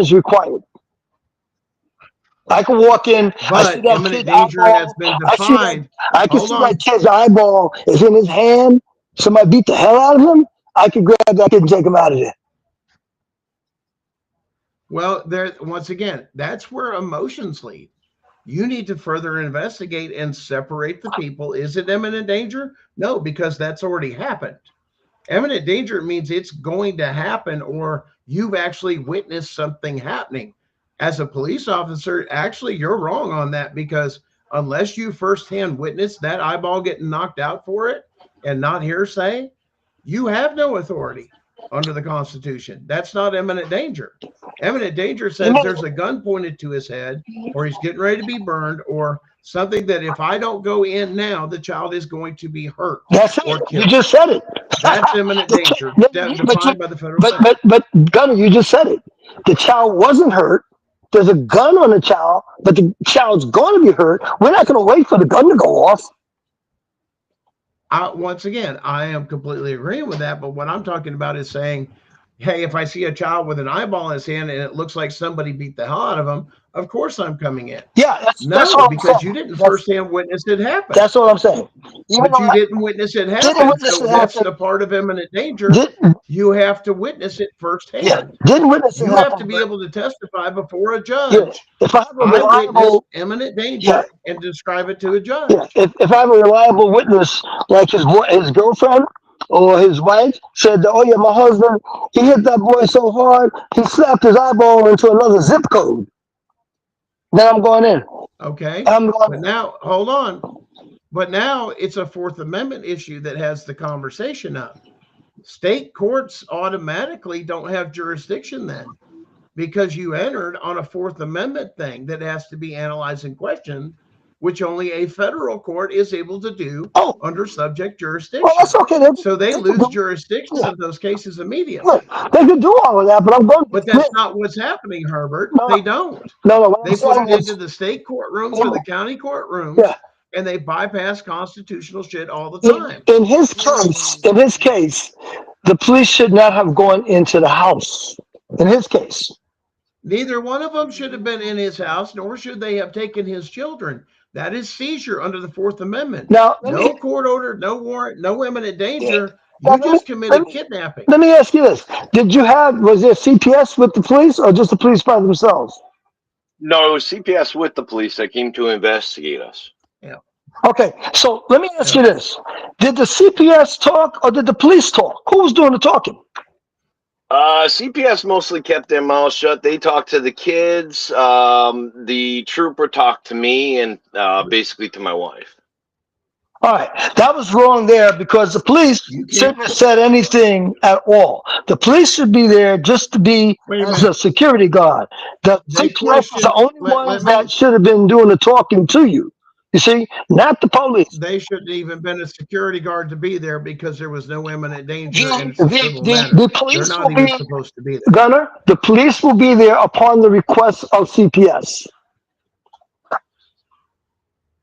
is required. I can walk in, I see But that imminent kid's danger has eyeball, been defined. I can Hold see that on. kid's eyeball is in his hand. Somebody beat the hell out of him. I could grab that kid and take him out of there. Well, there once again, that's where emotions lead. You need to further investigate and separate the people. Is it imminent danger? No, because that's already happened. Imminent danger means it's going to happen, or you've actually witnessed something happening. As a police officer, actually, you're wrong on that, because unless you firsthand witnessed that eyeball getting knocked out for it and not hearsay, you have no authority under the Constitution. That's not imminent danger. Imminent danger says there's a gun pointed to his head, or he's getting ready to be burned, or something that if I don't go in now, the child is going to be hurt That's or it. You killed. just said it. That's imminent danger, defined by the federal statute. But Gunner, you just said it. The child wasn't hurt. There's a gun on the child, but the child's going to be hurt. We're not going to wait for the gun to go off. Once again, I am completely agreeing with that. But what I'm talking about is saying, hey, if I see a child with an eyeball in his hand and it looks like somebody beat the hell out of him, of course I'm coming in. Yeah, that's No, what I'm because saying. you didn't firsthand witness it happen. That's what I'm saying. But you didn't witness it happen. So that's the part of imminent danger. You have to witness it firsthand. Yeah, didn't witness it You happen, have to be able to testify before a Yeah, judge. if I have a I witnessed reliable, imminent danger and describe it to a judge. yeah, if I have a reliable witness, like his girlfriend or his wife said, "Oh yeah, my husband, he hit that boy so hard, he slapped his eyeball into another zip code." Then I'm going in. Okay. I'm going But in. now, hold on. But now it's a Fourth Amendment issue that has the conversation up. State courts automatically don't have jurisdiction then, because you entered on a Fourth Amendment thing that has to be analyzed and questioned, which only a federal court is able to do under subject jurisdiction. Well, that's okay. So they lose jurisdiction of those cases immediately. Look, they can do all of that, but I'm going to But that's not what's happening, Herbert. No, They don't. what They I'm put saying it is, into the state courtrooms or the county courtrooms, Yeah. and they bypass constitutional shit all the time. in his case, the police should not have gone into the house. In his case. Neither one of them should have been in his house, nor should they have taken his children. That is seizure under the Fourth Amendment. Now, No court order, no warrant, no imminent danger. You just committed kidnapping. Let me ask you this. Was there CPS with the police or just the police by themselves? No, it was CPS with the police that came to investigate us. Yeah. Okay, so let me ask you this. Did the CPS talk or did the police talk? Who was doing the talking? CPS mostly kept their mouths shut. They talked to the kids. The trooper talked to me and basically to my wife. All right, that was wrong there because the police shouldn't have said anything at all. The police should be there just to be as a security guard. The CPS is the only ones that should have been doing the talking to you. You see, not the police. They shouldn't even been a security guard to be there because there was no imminent danger and The, it's a civil matter. the They're police will not even be, supposed to be there. Gunner, the police will be there upon the request of CPS.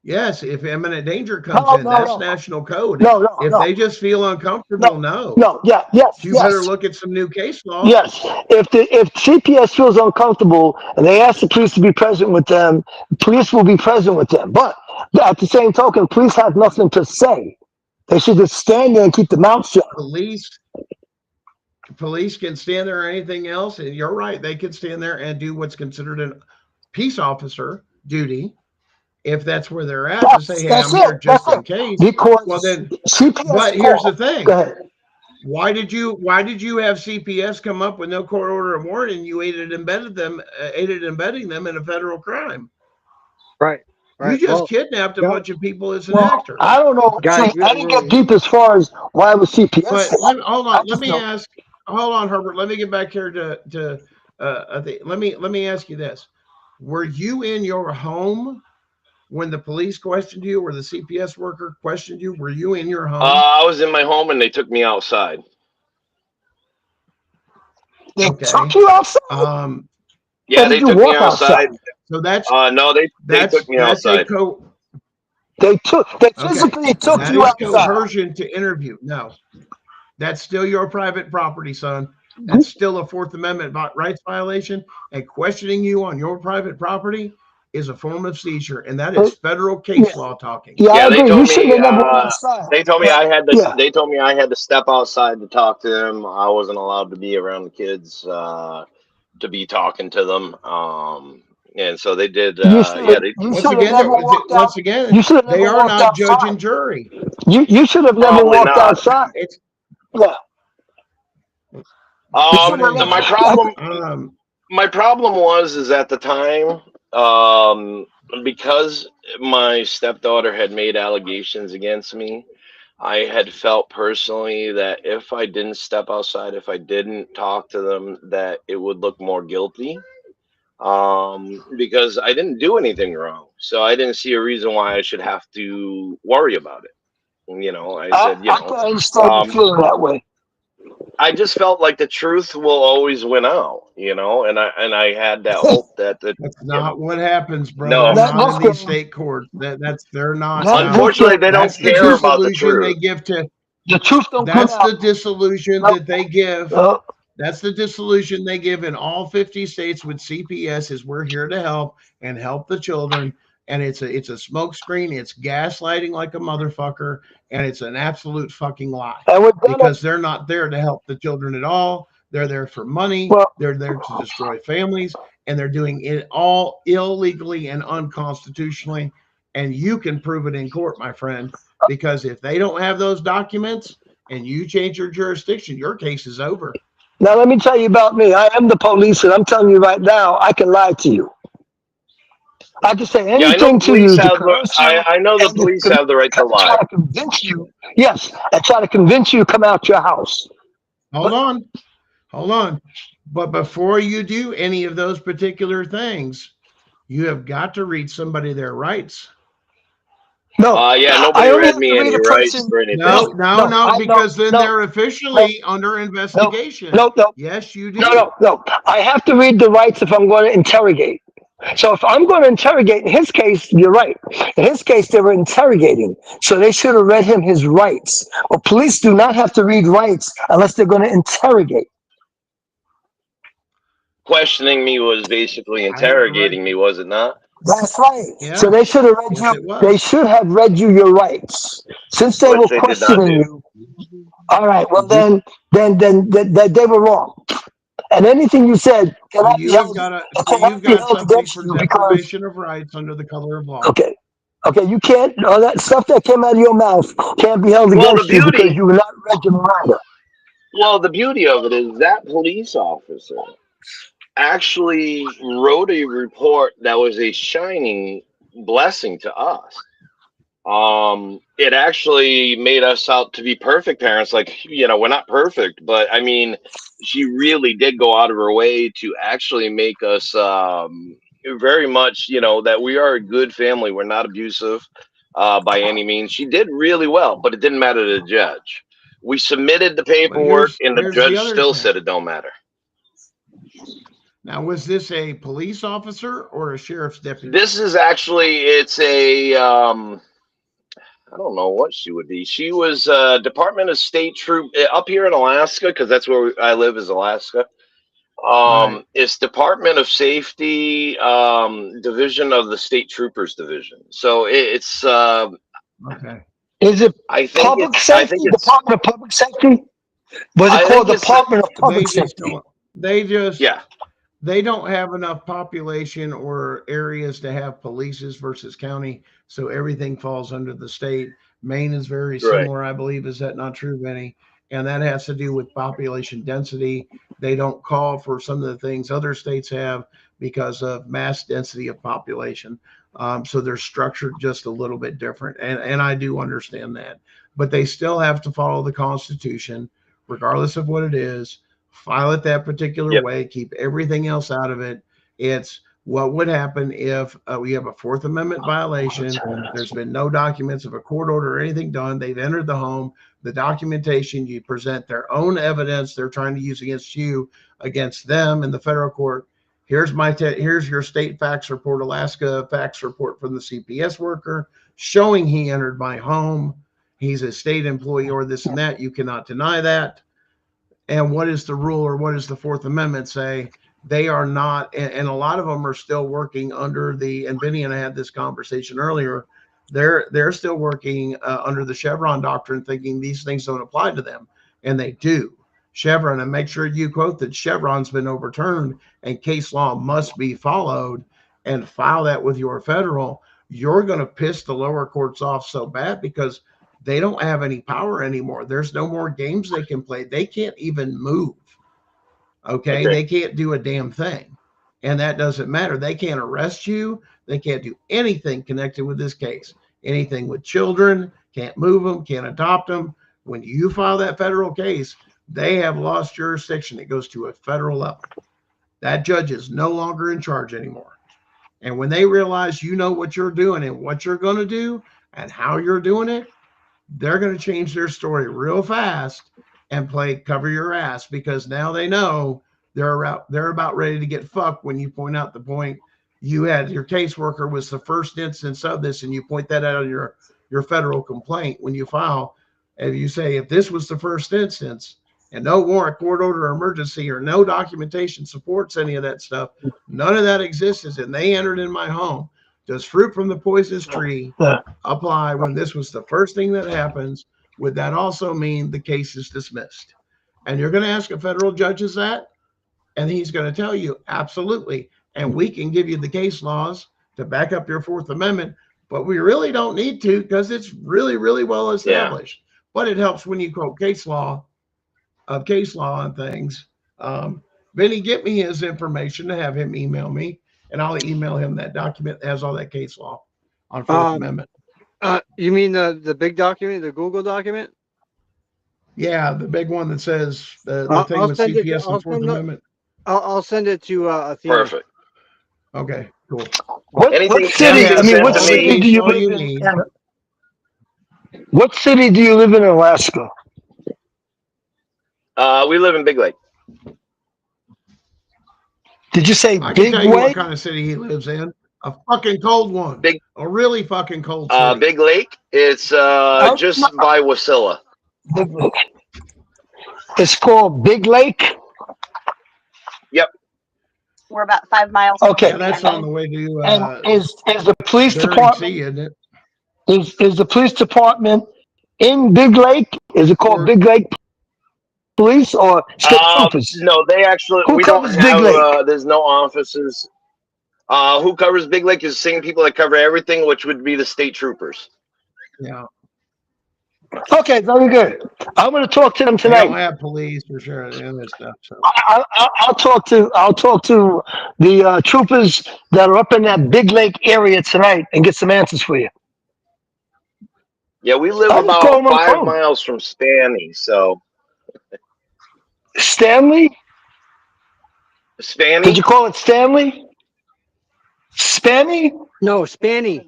Yes, if imminent danger comes in, that's national code. No, If they just feel uncomfortable, no. Yeah, yes, You better look at some new case law. Yes, if CPS feels uncomfortable and they ask the police to be present with them, police will be present with them. But at the same token, police have nothing to say. They should just stand there and keep their mouth shut. Police can stand there or anything else, and you're right, they can stand there and do what's considered a peace officer duty. If that's where they're at, to say, hey, I'm here just in case. Because well, then, CPS but here's the thing. Go ahead. Why did you have CPS come up with no court order of warrant and you aided and abetting them in a federal crime? Right. You just kidnapped a bunch of people as an actor. I don't know. Guys, I didn't get deep as far as why was CPS. But hold on. Hold on, Herbert. Let me get back here to let me ask you this. Were you in your home when the police questioned you or the CPS worker questioned you? Were you in your home? I was in my home and they took me outside. They took you outside? Yeah, they took me outside. So that's no, they took me outside. They physically took you outside. Coercion to interview. No, that's still your private property, son. That's still a Fourth Amendment rights violation, and questioning you on your private property is a form of seizure, and that is federal case law talking. Yeah, they told me. They told me I had to. They told me I had to step outside to talk to them. I wasn't allowed to be around the kids to be talking to them. And so they did. Once again, they are not judge and jury. You should have never walked outside. My problem was at the time, because my stepdaughter had made allegations against me, I had felt personally that if I didn't step outside, if I didn't talk to them, that it would look more guilty. Because I didn't do anything wrong, so I didn't see a reason why I should have to worry about it. You know, I said, I can understand feeling that way. I just felt like the truth will always win out, you know, and I had that hope that that's not what happens, bro. No, not in these state courts. They're not. Unfortunately, they don't care about the truth. They give to the truth. That's the dissolution that they give. That's the dissolution they give in all 50 states with CPS. Is we're here to help and help the children. And it's a smoke screen. It's gaslighting like a motherfucker. And it's an absolute fucking lie because they're not there to help the children at all. They're there for money. They're there to destroy families. And they're doing it all illegally and unconstitutionally. And you can prove it in court, my friend, because if they don't have those documents and you change your jurisdiction, your case is over. Now, let me tell you about me. I am the police, and I'm telling you right now, I can lie to you. I can say anything to you. I know the police have the right to lie. Try to convince you. Yes, I try to convince you to come out your house. Hold on. But before you do any of those particular things, you have got to read somebody their rights. No. Nobody read me any rights or anything. No, because then they're officially under investigation. No. Yes, you do. No. I have to read the rights if I'm going to interrogate. So if I'm going to interrogate, in his case, you're right. In his case, they were interrogating. So they should have read him his rights. Well, police do not have to read rights unless they're going to interrogate. Questioning me was basically interrogating me, was it not? That's right. Yeah. So they should have read you. They should have read you your rights. Since they were questioning you. All right. Well, then they were wrong. And anything you said cannot be held against you because of rights under the color of law. Okay, you can't. All that stuff that came out of your mouth can't be held against you because you were not read your Miranda. Well, the beauty of it is that police officer actually wrote a report that was a shining blessing to us. It actually made us out to be perfect parents. Like, you know, we're not perfect, but I mean, she really did go out of her way to actually make us very much, you know, that we are a good family. We're not abusive by any means. She did really well, but it didn't matter to the judge. We submitted the But paperwork, and the here's the judge other still thing. said it don't matter. Now, was this a police officer or a sheriff's deputy? This is actually, it's a, I don't know what she would be. She was Department of State Troop up here in Alaska, because that's where I live, is Alaska. Right. It's Department of Safety, Division of the State Troopers Division. So it's, Okay. Is it I think public it's, I think safety? it's, Department of Public Safety? Was it I called think it's, Department of They Public just Safety? don't. They just. yeah, They don't have enough population or areas to have polices versus county, so everything falls under the state. Maine is very right, similar, I believe. Is that not true, Benny? And that has to do with population density. They don't call for some of the things other states have because of mass density of population. So they're structured just a little bit different. And I do understand that. But they still have to follow the Constitution, regardless of what it is, file it that particular yep, way, keep everything else out of it. It's what would happen if we have a Fourth Amendment violation. There's been no documents of a court order or anything done. They've entered the home. The documentation, you present their own evidence they're trying to use against you, against them in the federal court. Here's here's your state fax report, Alaska fax report from the CPS worker showing he entered my home. He's a state employee or this and that. You cannot deny that. And what is the rule, or what does the Fourth Amendment say? They are not, and a lot of them are still working under the, and Benny and I had this conversation earlier, they're still working under the Chevron doctrine, thinking these things don't apply to them, and they do. Chevron, and make sure you quote that Chevron's been overturned and case law must be followed, and file that with your federal. You're going to piss the lower courts off so bad because they don't have any power anymore. There's no more games they can play. They can't even move. Okay. okay, They can't do a damn thing. And that doesn't matter. They can't arrest you. They can't do anything connected with this case. Anything with children, can't move them, can't adopt them. When you file that federal case, they have lost jurisdiction. It goes to a federal level. That judge is no longer in charge anymore. And when they realize you know what you're doing and what you're going to do and how you're doing it, they're going to change their story real fast and play cover your ass, because now they know they're about ready to get fucked when you point out the point. You had your caseworker was the first instance of this, and you point that out on your federal complaint when you file, and you say, if this was the first instance and no warrant, court order, or emergency, or no documentation supports any of that stuff, none of that exists, and they entered in my home. Does fruit from the poisonous tree apply when this was the first thing that happens? Would that also mean the case is dismissed? And you're going to ask a federal judge that, and he's going to tell you absolutely. And we can give you the case laws to back up your Fourth Amendment, but we really don't need to because it's really, really well established. Yeah. But it helps when you quote case law and things. Benny, get me his information to have him email me, and I'll email him that document that has all that case law on Fourth Amendment. You mean the big document, the Google document? Yeah, the big one that says the thing I'll with send CPS it, and Fourth Amendment. I'll send it to Athena. perfect. Okay, cool. What city? I mean, what city do you live in? What city do you live in Alaska? We live in Big Lake. Did you say I Big can tell you Lake? what kind of city he lives in. A fucking cold one. A really fucking cold city. Big Lake. It's just by Wasilla. It's called Big Lake. Yep. We're about 5 miles. Okay, Yeah, that's on the way to. And is the police department? Sea, isn't it? Is the police department in Big Lake? Is it called Big Lake Police or State Troopers? No, they actually. Who we covers don't have. Big Lake? There's no offices. Who covers Big Lake is the same people that cover everything, which would be the state troopers. Yeah. Okay, very good. I'm going to talk to them They tonight. don't have police for sure and this stuff. So. I'll talk to the troopers that are up in that Big Lake area tonight and get some answers for you. Yeah, we live I'll just about call them on the 5 phone. miles from Stanley, so. Stanley? Stanley? Did you call it Stanley? Spammy? No, Spanny.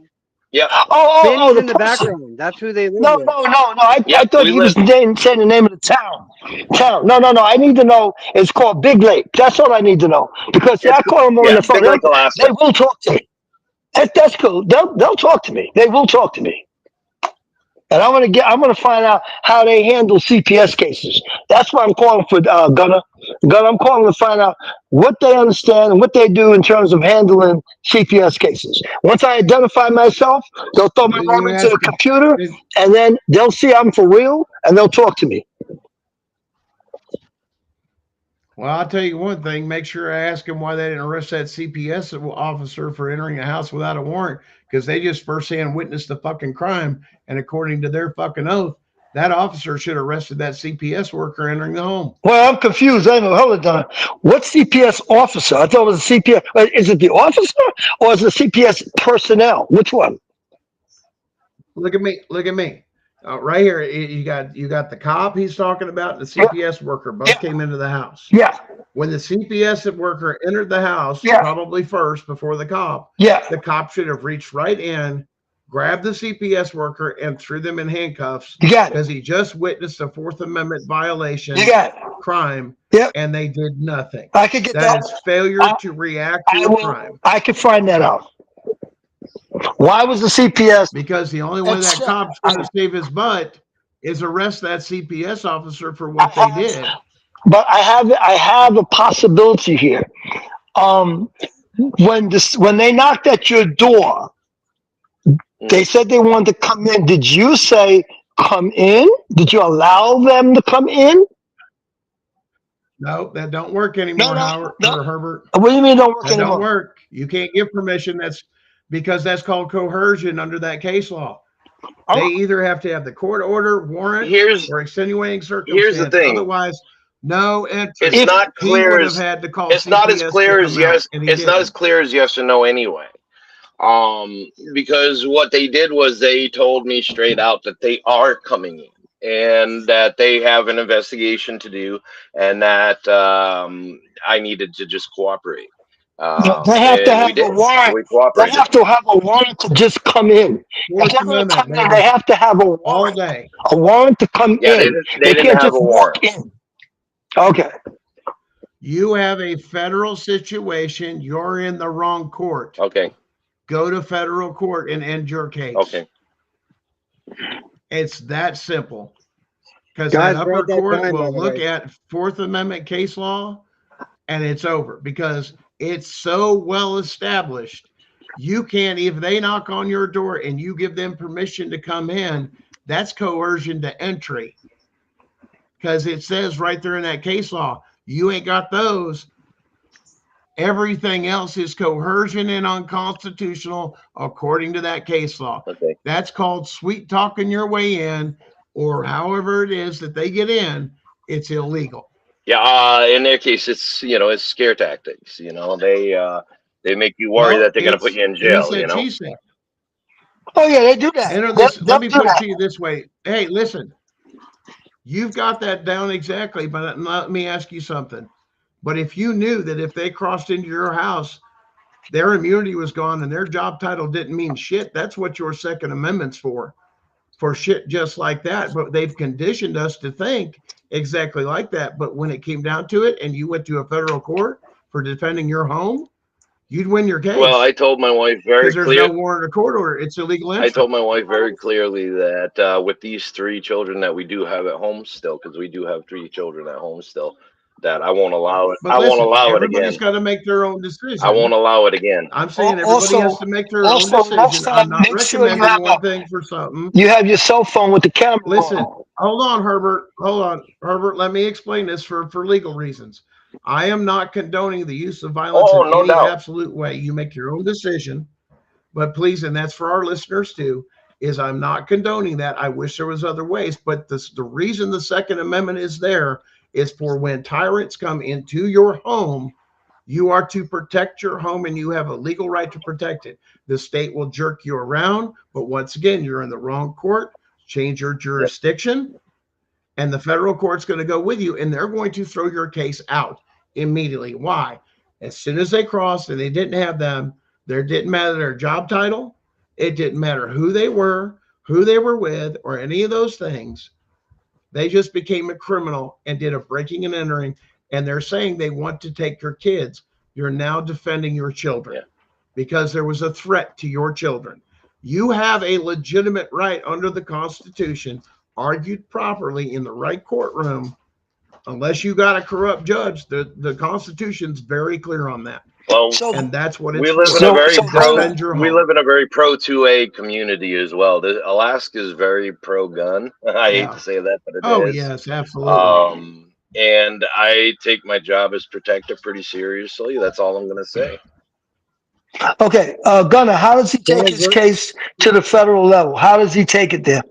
Yep. Spanny's The in the person. background. That's who they live No. with. I Yep, thought we he was live. saying the name of the town. No. I need to know. It's called Big Lake. That's all I need to know. Because see, It's, I call them on yeah, the phone. Big Lake, They Alaska. will talk to me. That's cool. They'll talk to me. They will talk to me. And I'm gonna find out how they handle CPS cases. That's why I'm calling for Gunner. I'm calling to find out what they understand and what they do in terms of handling CPS cases. Once I identify myself, they'll throw my Then name you into ask the them. computer, and then they'll see I'm for real, and they'll talk to me. Well, I'll tell you one thing. Make sure I ask them why they didn't arrest that CPS officer for entering a house without a warrant, because they just firsthand witnessed the fucking crime. And according to their fucking oath, that officer should have arrested that CPS worker entering the home. Well, I'm confused. I know. Hold on. What CPS officer? I thought it was a CPS. Is it the officer or is it CPS personnel? Which one? Look at me. Look at me. Right here, you got the cop he's talking about, the CPS worker. Both came into the house. Yeah. When the CPS worker entered the house, probably first before the cop, the cop should have reached right in, grabbed the CPS worker, and threw them in handcuffs because he just witnessed a Fourth Amendment violation crime, and they did nothing. I could get that is failure to react to a crime. I could find that out. Why was the CPS? Because the only way that cop's going to save his butt is arrest that CPS officer for what they did. But I have a possibility here. When they knocked at your door, they said they wanted to come in. Did you say come in? Did you allow them to come in? No, that don't work anymore, Howard or Herbert. What do you mean don't work anymore? That don't work. You can't give permission. That's because that's called coercion under that case law. They either have to have the court order, warrant, or extenuating circumstance. Here's the thing. Otherwise, no entry. It's not clear as had to call it's not as CPS clear to as come yes. out, and It's not didn't. as clear as yes or no anyway. Because what they did was they told me straight out that they are coming in and that they have an investigation to do and that I needed to just cooperate. They have to have a warrant. We cooperated. They have to have a warrant to just come in. Fourth If they're going to Amendment, come in, they have to have a warrant. all day. A warrant to come Yeah, in. they didn't can't have just a walk warrant. in. Okay. You have a federal situation. You're in the wrong court. Okay. Go to federal court and end your case. Okay. It's that simple. Because Guys, that upper write that court down, by will the look way. at Fourth Amendment case law and it's over because it's so well established. You can't, if they knock on your door and you give them permission to come in, that's coercion to entry. Because it says right there in that case law, you ain't got those. Everything else is coercion and unconstitutional according to that case law. Okay. That's called sweet talking your way in, or however it is that they get in, it's illegal. Yeah, in their case, it's it's scare tactics. They make you worry that they're going to put you in jail. She said. Oh yeah, they do that. Let me put it to you this way. Hey, listen, you've got that down exactly, but let me ask you something. But if you knew that if they crossed into your house, their immunity was gone and their job title didn't mean shit, that's what your Second Amendment's for shit just like that. But they've conditioned us to think exactly like that. But when it came down to it and you went to a federal court for defending your home, you'd win your case. Well, I told my wife very clearly. There's no warrant or court order. It's illegal entry. I told my wife very clearly that with these 3 children that we do have at home still, because we do have 3 children at home still, that I won't allow it. But I won't allow it again. Everybody's got to make their own decision. I won't allow it again. I'm saying everybody has to make their own decision. I'm not recommending one thing for something. You have your cell phone with the camera. Listen, hold on, Herbert. Hold on, Herbert. Let me explain this for legal reasons. I am not condoning the use of violence in any absolute way. You make your own decision, but please, and that's for our listeners too, is I'm not condoning that. I wish there was other ways, but the reason the Second Amendment is there is for when tyrants come into your home, you are to protect your home and you have a legal right to protect it. The state will jerk you around, but once again, you're in the wrong court. Change your jurisdiction, and the federal court's going to go with you, and they're going to throw your case out immediately. Why? As soon as they crossed and they didn't have them, There didn't matter their job title. It didn't matter who they were with, or any of those things. They just became a criminal and did a breaking and entering. And they're saying they want to take your kids. You're now defending your children because there was a threat to your children. You have a legitimate right under the Constitution, argued properly in the right courtroom. Unless you got a corrupt judge, the Constitution's very clear on that. Well, And that's what we it's live for. in a very Defend your we home. live in a very pro 2A community as well. Alaska is very pro gun. I hate to say that, but it is. Oh yes, absolutely. And I take my job as protector pretty seriously. That's all I'm going to say. Okay, Gunner, how does he take his case to the federal level? How does he take it there?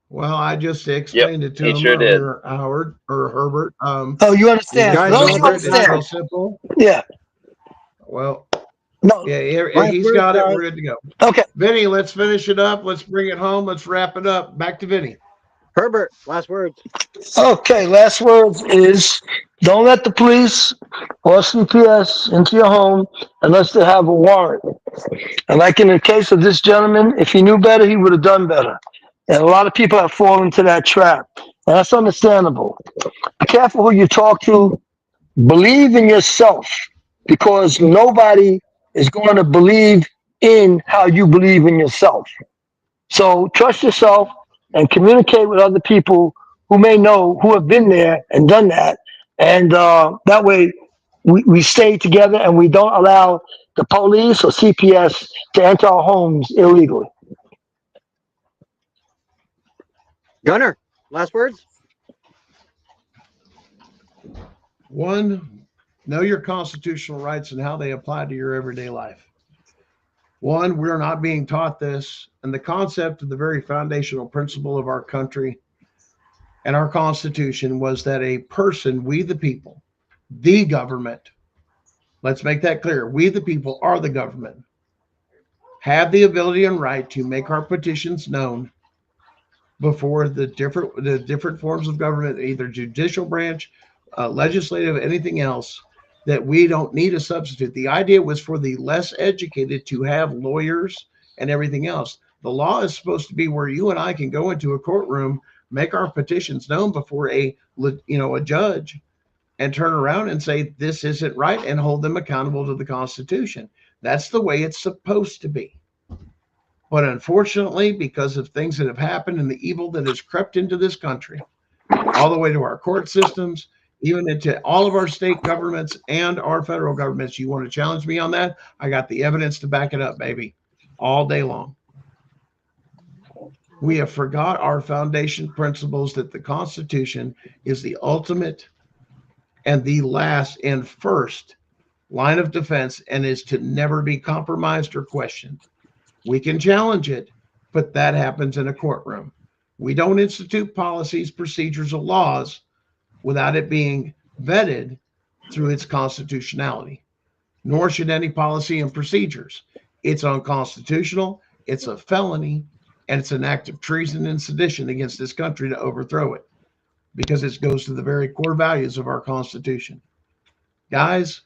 Well, I just explained it to him sure did. earlier, Howard or Herbert. Oh, you understand? Guys, No, you it's real understand. simple. Yeah. Well, no. Yeah, he's got it. We're good to go. Okay. Vinny, let's finish it up. Let's bring it home. Let's wrap it up. Back to Vinny. Herbert, last words. Okay, last words is don't let the police or CPS into your home unless they have a warrant. And like in the case of this gentleman, if he knew better, he would have done better. And a lot of people have fallen into that trap. And that's understandable. Be careful who you talk to. Believe in yourself, because nobody is going to believe in how you believe in yourself. So trust yourself and communicate with other people who may know, who have been there and done that. And that way we stay together and we don't allow the police or CPS to enter our homes illegally. Gunner, last words. One, know your constitutional rights and how they apply to your everyday life. One, we're not being taught this, and the concept of the very foundational principle of our country and our Constitution was that a person, we the people, the government, let's make that clear, we the people are the government, have the ability and right to make our petitions known before the different forms of government, either judicial branch, legislative, anything else, that we don't need a substitute. The idea was for the less educated to have lawyers and everything else. The law is supposed to be where you and I can go into a courtroom, make our petitions known before a judge, and turn around and say this isn't right and hold them accountable to the Constitution. That's the way it's supposed to be. But unfortunately, because of things that have happened and the evil that has crept into this country, all the way to our court systems, even into all of our state governments and our federal governments. You want to challenge me on that? I got the evidence to back it up, baby, all day long. We have forgot our foundation principles, that the Constitution is the ultimate and the last and first line of defense and is to never be compromised or questioned. We can challenge it, but that happens in a courtroom. We don't institute policies, procedures, or laws without it being vetted through its constitutionality, nor should any policy and procedures. It's unconstitutional, it's a felony, and it's an act of treason and sedition against this country to overthrow it, because it goes to the very core values of our Constitution. Guys,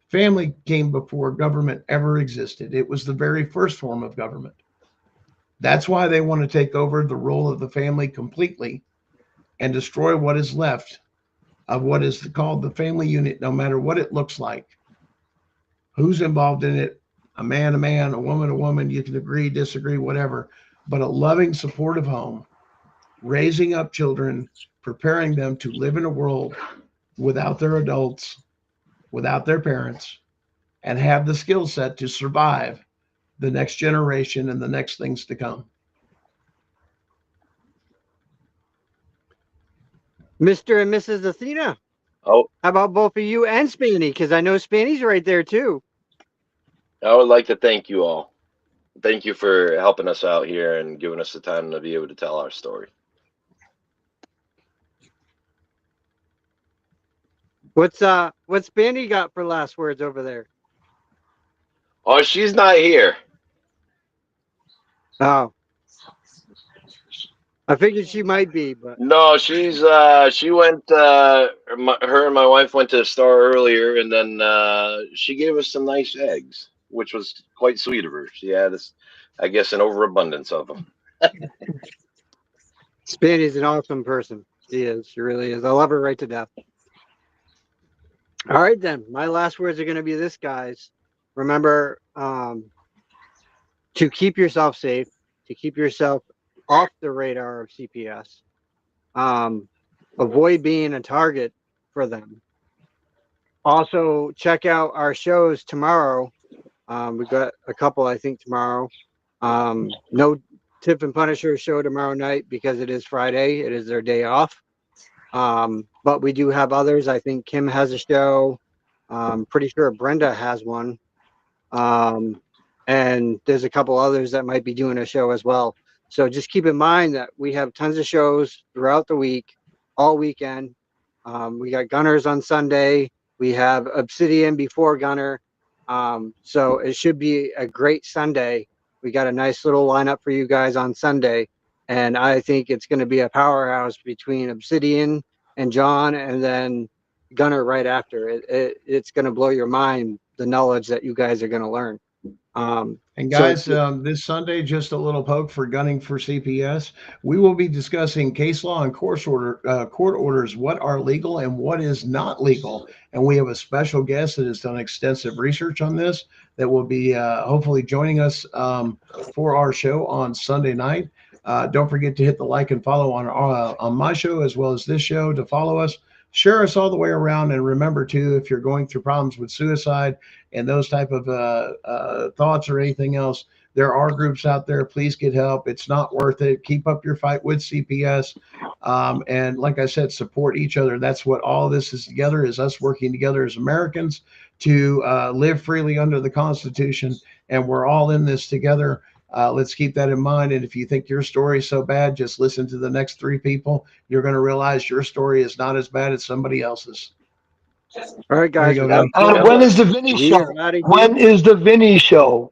family came before government ever existed. It was the very first form of government. That's why they want to take over the role of the family completely and destroy what is left of what is called the family unit, no matter what it looks like. Who's involved in it? A man, a woman, you can agree, disagree, whatever. But a loving, supportive home, raising up children, preparing them to live in a world without their adults, without their parents, and have the skill set to survive the next generation and the next things to come. Mr. and Mrs. Athena. Oh, how about both of you and Spanny? Because I know Spanny's right there too. I would like to thank you all. Thank you for helping us out here and giving us the time to be able to tell our story. What's Spanny got for last words over there? Oh, she's not here. Oh. I figured she might be, but No, she went her and my wife went to the store earlier, and then she gave us some nice eggs, which was quite sweet of her. She had us, I guess, an overabundance of them. Spanny's an awesome person. She is. She really is. I love her right to death. All right, then. My last words are going to be this, guys. Remember to keep yourself safe, to keep yourself off the radar of CPS. Avoid being a target for them. Also, check out our shows tomorrow. We've got a couple, I think, tomorrow. No Tip and Punisher show tomorrow night because it is Friday. It is their day off. But we do have others. I think Kim has a show. Pretty sure Brenda has one. And there's a couple others that might be doing a show as well. So just keep in mind that we have tons of shows throughout the week, all weekend. We got Gunners on Sunday. We have Obsidian before Gunner. So it should be a great Sunday. We got a nice little lineup for you guys on Sunday. And I think it's going to be a powerhouse between Obsidian and John, and then Gunner right after. It's going to blow your mind, the knowledge that you guys are going to learn. And guys, this Sunday, just a little poke for Gunning for CPS. We will be discussing case law and court orders, what are legal and what is not legal. And we have a special guest that has done extensive research on this that will be hopefully joining us for our show on Sunday night. Don't forget to hit the like and follow on my show as well as this show to follow us. Share us all the way around, and remember too, if you're going through problems with suicide and those type of thoughts or anything else, there are groups out there. Please get help. It's not worth it. Keep up your fight with CPS, and like I said, support each other. That's what all this is together, is us working together as Americans to live freely under the Constitution, and we're all in this together. Let's keep that in mind. And if you think your story is so bad, just listen to the next 3 people. You're going to realize your story is not as bad as somebody else's. All right, guys. When is the Vinny show? When is the Vinny show?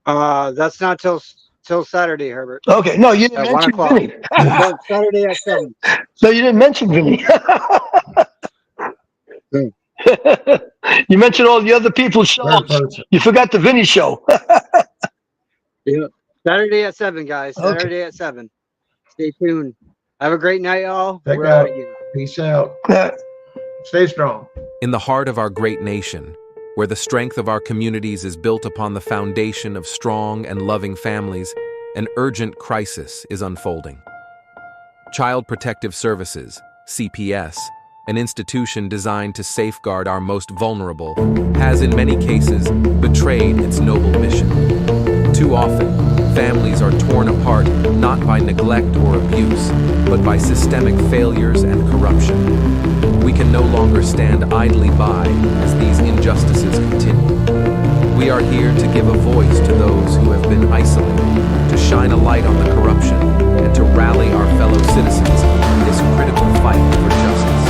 That's not till Saturday, Herbert. Okay, no, you didn't mention Vinny. Saturday at 7. So you didn't mention Vinny. You mentioned all the other people's shows. You forgot the Vinny show. Yeah. Saturday at 7, guys. Saturday at 7. Stay tuned. Have a great night, y'all. We're out. Peace out. Stay strong. In the heart of our great nation, where the strength of our communities is built upon the foundation of strong and loving families, an urgent crisis is unfolding. Child Protective Services, CPS, an institution designed to safeguard our most vulnerable, has in many cases betrayed its noble mission. Too often, families are torn apart not by neglect or abuse, but by systemic failures and corruption. We can no longer stand idly by as these injustices continue. We are here to give a voice to those who have been isolated, to shine a light on the corruption, and to rally our fellow citizens in this critical fight for justice.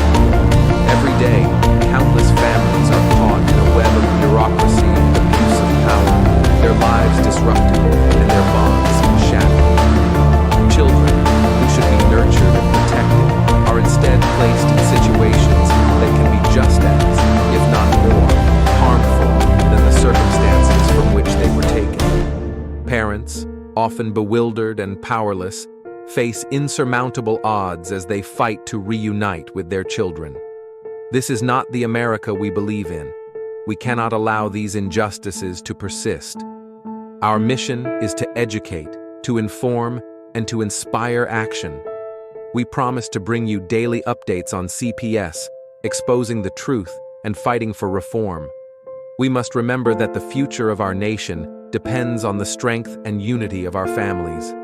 Every day, countless families are caught in a web of bureaucracy and abuse of power, their lives disrupted and their bonds shattered. Children, who should be nurtured and protected, are instead placed in situations that can be just as, if not more, harmful than the circumstances from which they were taken. Parents, often bewildered and powerless, face insurmountable odds as they fight to reunite with their children. This is not the America we believe in. We cannot allow these injustices to persist. Our mission is to educate, to inform, and to inspire action. We promise to bring you daily updates on CPS, exposing the truth and fighting for reform. We must remember that the future of our nation depends on the strength and unity of our families.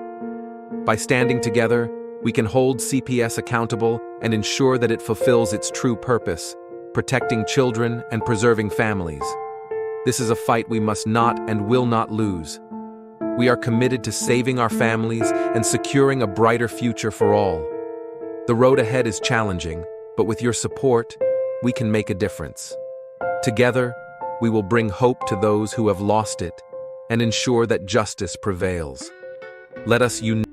By standing together, we can hold CPS accountable and ensure that it fulfills its true purpose, protecting children and preserving families. This is a fight we must not and will not lose. We are committed to saving our families and securing a brighter future for all. The road ahead is challenging, but with your support, we can make a difference. Together, we will bring hope to those who have lost it and ensure that justice prevails. Let us unite.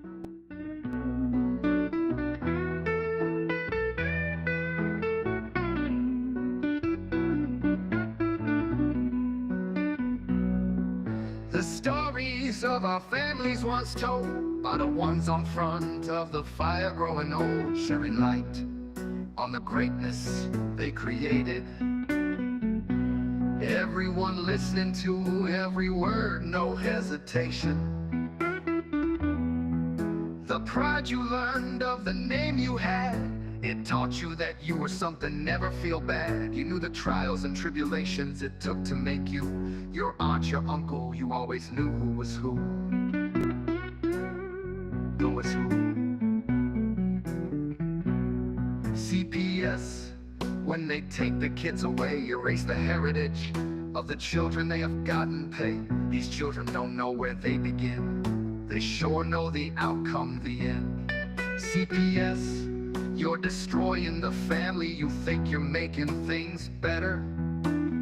was told by the ones on front of the fire growing old, sharing light on the greatness they created. Everyone listening to every word, no hesitation. The pride you learned of the name you had, it taught you that you were something, never feel bad. You knew the trials and tribulations it took to make you. Your aunt, your uncle, you always knew who was who. Who was who. CPS, when they take the kids away, erase the heritage of the children they have gotten pay. These children don't know where they begin. They sure know the outcome, the end. CPS, you're destroying the family. You think you're making things better.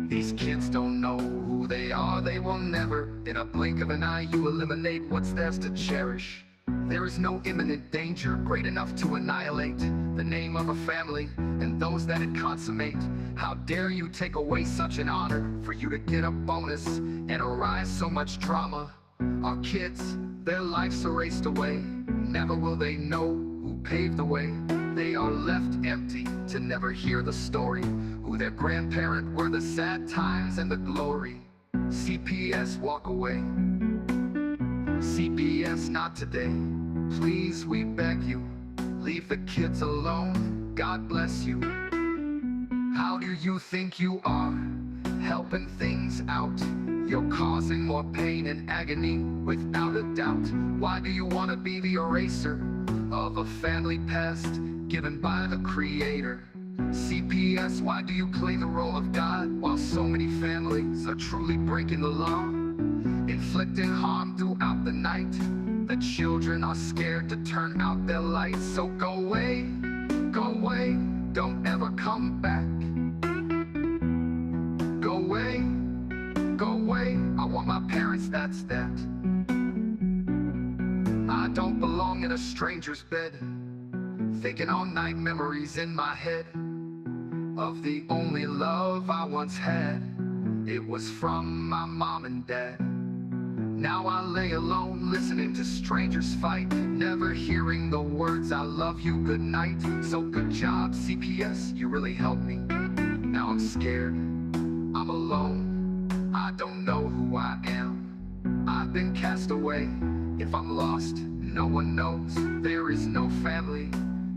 These kids don't know who they are, they will never. In a blink of an eye, you eliminate what's theirs to cherish. There is no imminent danger great enough to annihilate the name of a family and those that it consummate. How dare you take away such an honor for you to get a bonus and arise so much drama. Our kids, their lives erased away. Never will they know who paved the way. They are left empty to never hear the story, who their grandparent were, the sad times and the glory. CPS, walk away. CPS, not today. Please, we beg you, leave the kids alone. God bless you. How do you think you are helping things out? You're causing more pain and agony without a doubt. Why do you want to be the eraser of a family past given by the Creator? CPS, why do you play the role of God while so many families are truly breaking the law, inflicting harm throughout the night? The children are scared to turn out their lights. So go away, don't ever come back. Go away, I want my parents, that's that. I don't belong in a stranger's bed, thinking all night, memories in my head of the only love I once had. It was from my mom and dad. Now I lay alone, listening to strangers fight, never hearing the words I love you, good night. So good job, CPS, you really helped me. Now I'm scared, I'm alone, I don't know who I am. I've been cast away, if I'm lost, no one knows. There is no family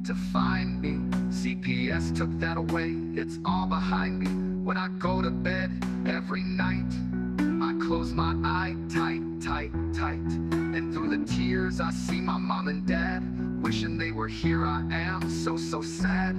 to find me. CPS took that away, it's all behind me. When I go to bed every night, I close my eye tight. And through the tears I see my mom and dad, wishing they were here. I am so sad.